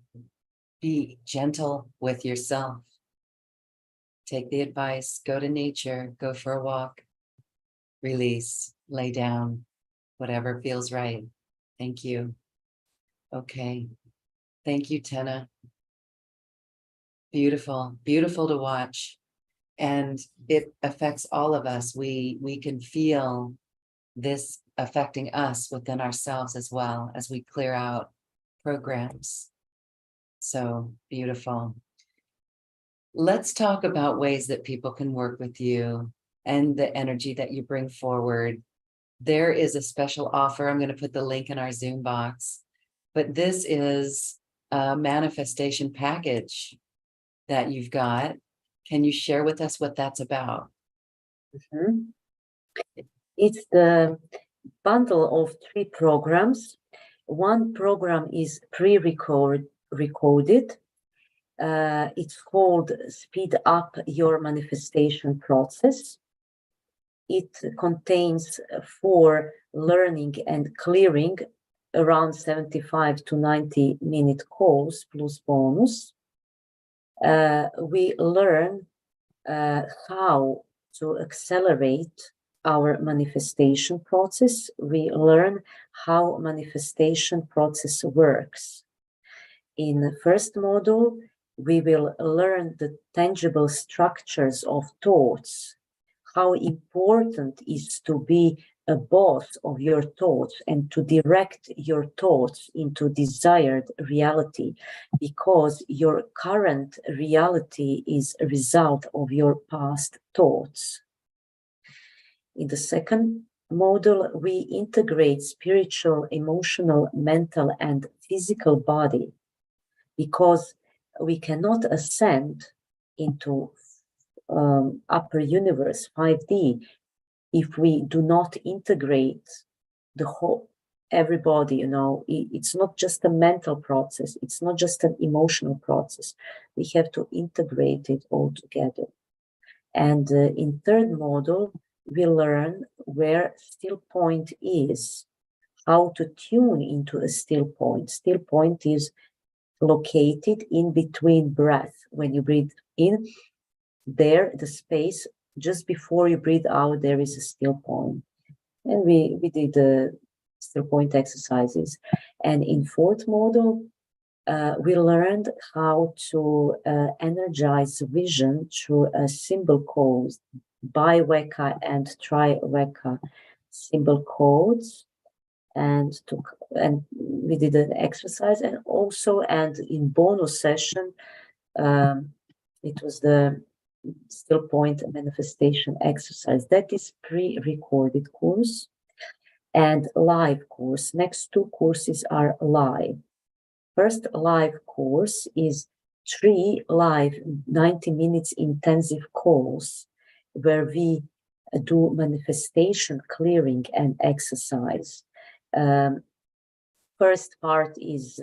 be gentle with yourself. Take the advice, go to nature, go for a walk, release, lay down, whatever feels right. Thank you. Okay. Thank you, Tena. Beautiful, beautiful to watch. And it affects all of us. We can feel this affecting us within ourselves as well as we clear out programs. So beautiful. Let's talk about ways that people can work with you and the energy that you bring forward. There is a special offer. I'm going to put the link in our Zoom box, but this is a manifestation package that you've got. Can you share with us what that's about? Mm-hmm. It's the bundle of 3 programs. One program is recorded. It's called Speed Up Your Manifestation Process. It contains 4 learning and clearing around 75 to 90 minute calls plus bonus. We learn how to accelerate our manifestation process. We learn how manifestation process works. In the first module, we will learn the tangible structures of thoughts, how important is to be a boss of your thoughts and to direct your thoughts into desired reality, because your current reality is a result of your past thoughts. In the second model, we integrate spiritual, emotional, mental, and physical body, because we cannot ascend into upper universe, 5D, if we do not integrate the whole, everybody, it's not just a mental process, it's not just an emotional process. We have to integrate it all together. And in third model, we learn where still point is, how to tune into a still point. Still point is located in between breath. When you breathe in, there, the space just before you breathe out, there is a still point. And we did the still point exercises. And in fourth model, we learned how to energize vision through a symbol codes, bi-Weka and tri-Weka symbol codes. And we did an exercise, and also, and in bonus session, it was the still point manifestation exercise. That is pre-recorded course and live course. Next two courses are live. First live course is 3 live 90 minutes intensive calls where we do manifestation, clearing, and exercise. First part is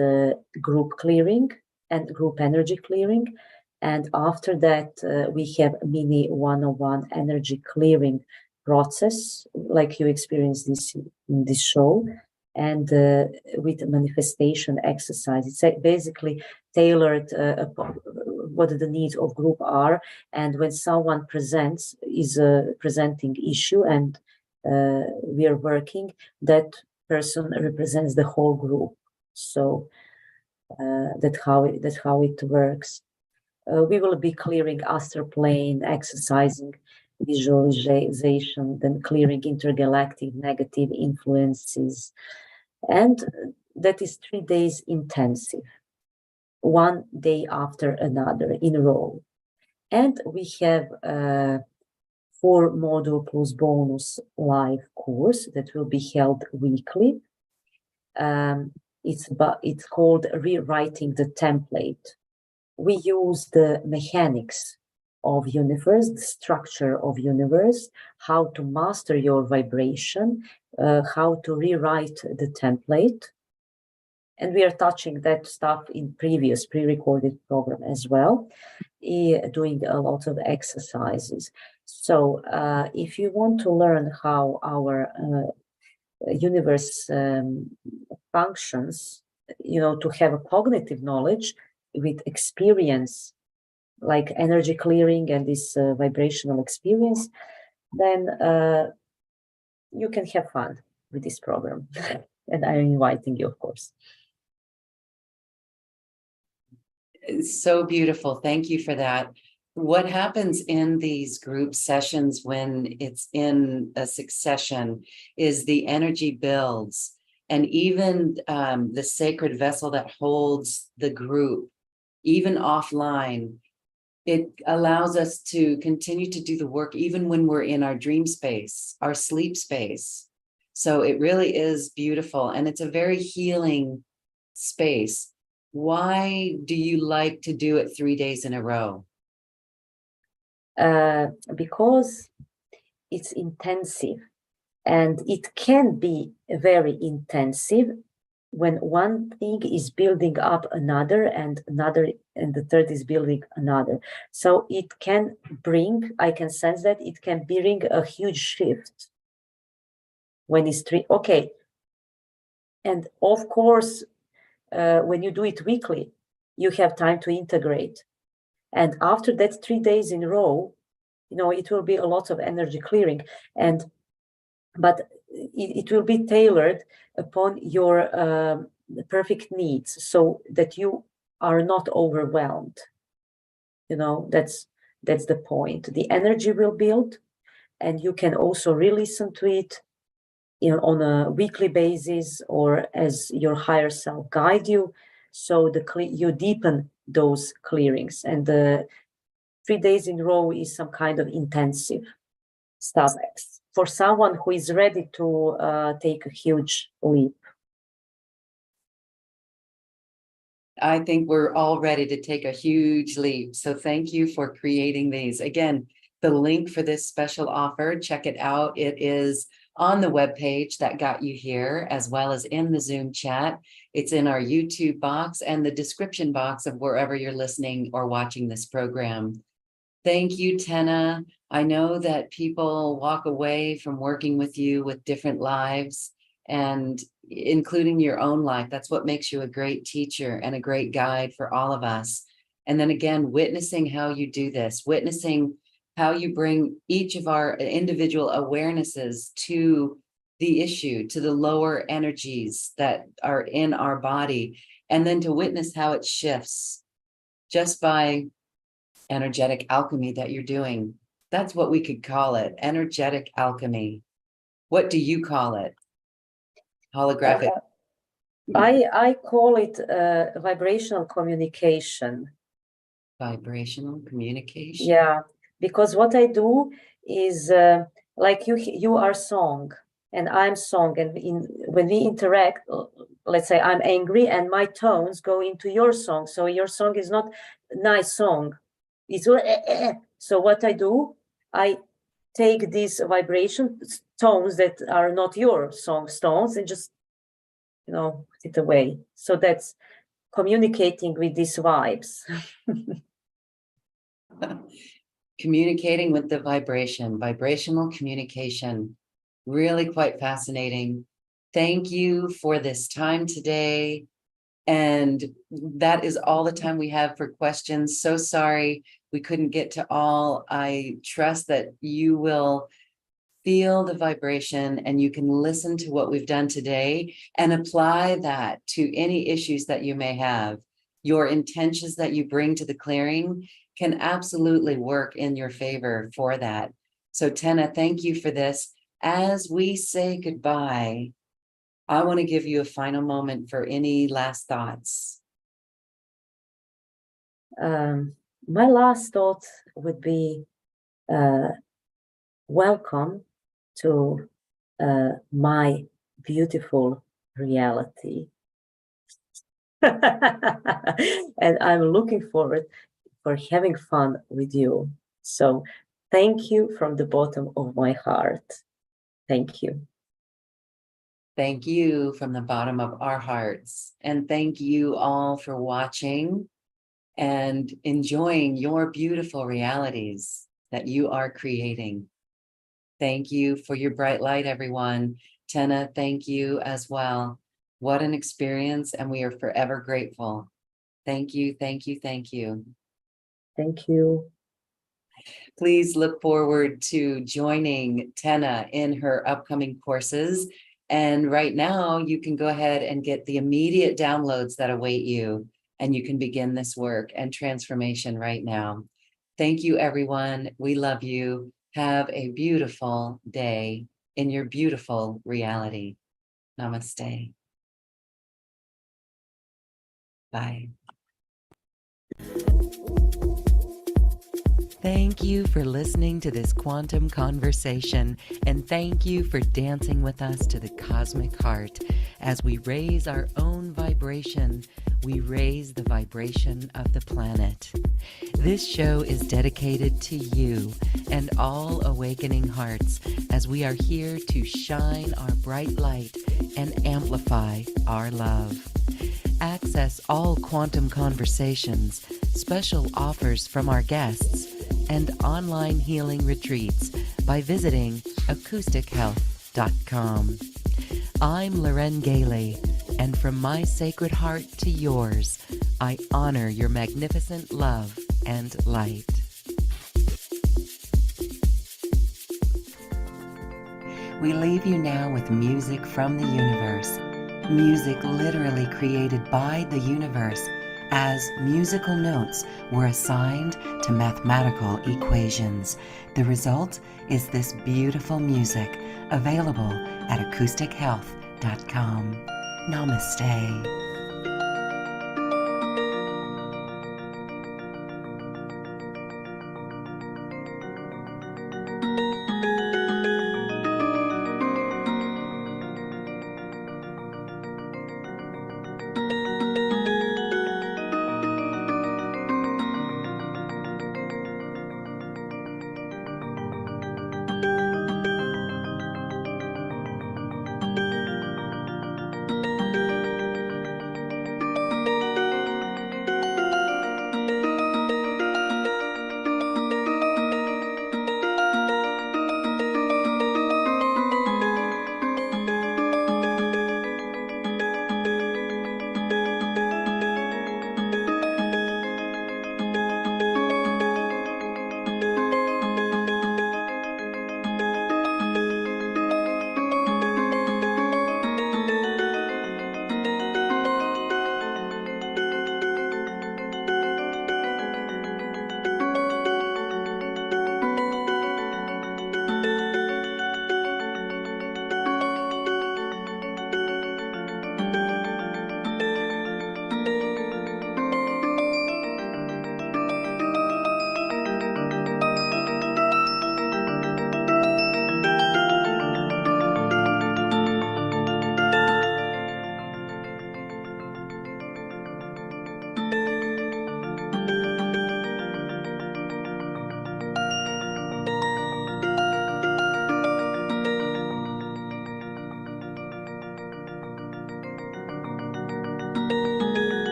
group clearing and group energy clearing. And after that, we have a mini one-on-one energy clearing process, like you experienced this in this show, and with manifestation exercise. It's basically tailored what the needs of group are. And when someone is presenting issue, and we are working, that person represents the whole group. So that's how it works. We will be clearing astral plane, exercising visualization, then clearing intergalactic negative influences. And that is 3 days intensive, one day after another in a row. And we have a 4 module plus bonus live course that will be held weekly. It's called Rewriting the Template. We use the mechanics of universe, the structure of universe, how to master your vibration, how to rewrite the template. And we are touching that stuff in previous pre-recorded program as well, doing a lot of exercises. So if you want to learn how our universe functions, to have a cognitive knowledge with experience, like energy clearing and this vibrational experience, then you can have fun with this program. And I'm inviting you, of course. It's so beautiful. Thank you for that. What happens in these group sessions when it's in a succession is the energy builds, and even the sacred vessel that holds the group, even offline, it allows us to continue to do the work even when we're in our dream space, our sleep space. So it really is beautiful, and it's a very healing space. Why do you like to do it 3 days in a row? Because it's intensive, and it can be very intensive when one thing is building up another, and the third is building another. So it can bring, I can sense that it can bring a huge shift when it's okay. And of course, when you do it weekly, you have time to integrate. And after that 3 days in a row, it will be a lot of energy clearing, but it will be tailored upon your perfect needs, so that you are not overwhelmed. That's the point. The energy will build, and you can also re-listen to it on a weekly basis or as your higher self guide you. So you deepen those clearings, and the 3 days in a row is some kind of intensive stuff for someone who is ready to take a huge leap. I think we're all ready to take a huge leap. So thank you for creating these. Again, the link for this special offer, check it out. It is on the webpage that got you here, as well as in the Zoom chat. It's in our YouTube box and the description box of wherever you're listening or watching this program. Thank you, Tena. I know that people walk away from working with you with different lives, and including your own life. That's what makes you a great teacher and a great guide for all of us. And then again, witnessing how you do this, witnessing how you bring each of our individual awarenesses to the issue, to the lower energies that are in our body, and then to witness how it shifts just by energetic alchemy that you're doing. That's what we could call it, energetic alchemy. What do you call it? Holographic. I call it vibrational communication. Vibrational communication. Yeah, because what I do is like you are song and I'm song, and when we interact, let's say I'm angry and my tones go into your song, so your song is not nice song. It's so what I do, I take these vibration tones that are not your song tones and just put it away. So that's communicating with these vibes. Communicating with the vibration, vibrational communication, really quite fascinating. Thank you for this time today. And that is all the time we have for questions. So sorry we couldn't get to all. I trust that you will feel the vibration and you can listen to what we've done today and apply that to any issues that you may have. Your intentions that you bring to the clearing can absolutely work in your favor for that. So Tena, thank you for this. As we say goodbye, I want to give you a final moment for any last thoughts. My last thought would be welcome to my beautiful reality. And I'm looking forward for having fun with you. So thank you from the bottom of my heart. Thank you. Thank you from the bottom of our hearts. And thank you all for watching and enjoying your beautiful realities that you are creating. Thank you for your bright light, everyone. Tena, thank you as well. What an experience, and we are forever grateful. Thank you, thank you, thank you. Thank you. Please look forward to joining Tena in her upcoming courses. And right now, you can go ahead and get the immediate downloads that await you, and you can begin this work and transformation right now. Thank you, everyone. We love you. Have a beautiful day in your beautiful reality. Namaste. Bye. Thank you for listening to this quantum conversation, and thank you for dancing with us to the cosmic heart. As we raise our own vibration, we raise the vibration of the planet. This show is dedicated to you and all awakening hearts, as we are here to shine our bright light and amplify our love. Access all quantum conversations, special offers from our guests, and online healing retreats by visiting acoustichealth.com. I'm Loren Gailey, and from my sacred heart to yours, I honor your magnificent love and light. We leave you now with music from the universe. Music literally created by the universe as musical notes were assigned to mathematical equations. The result is this beautiful music available at acoustichealth.com. Namaste.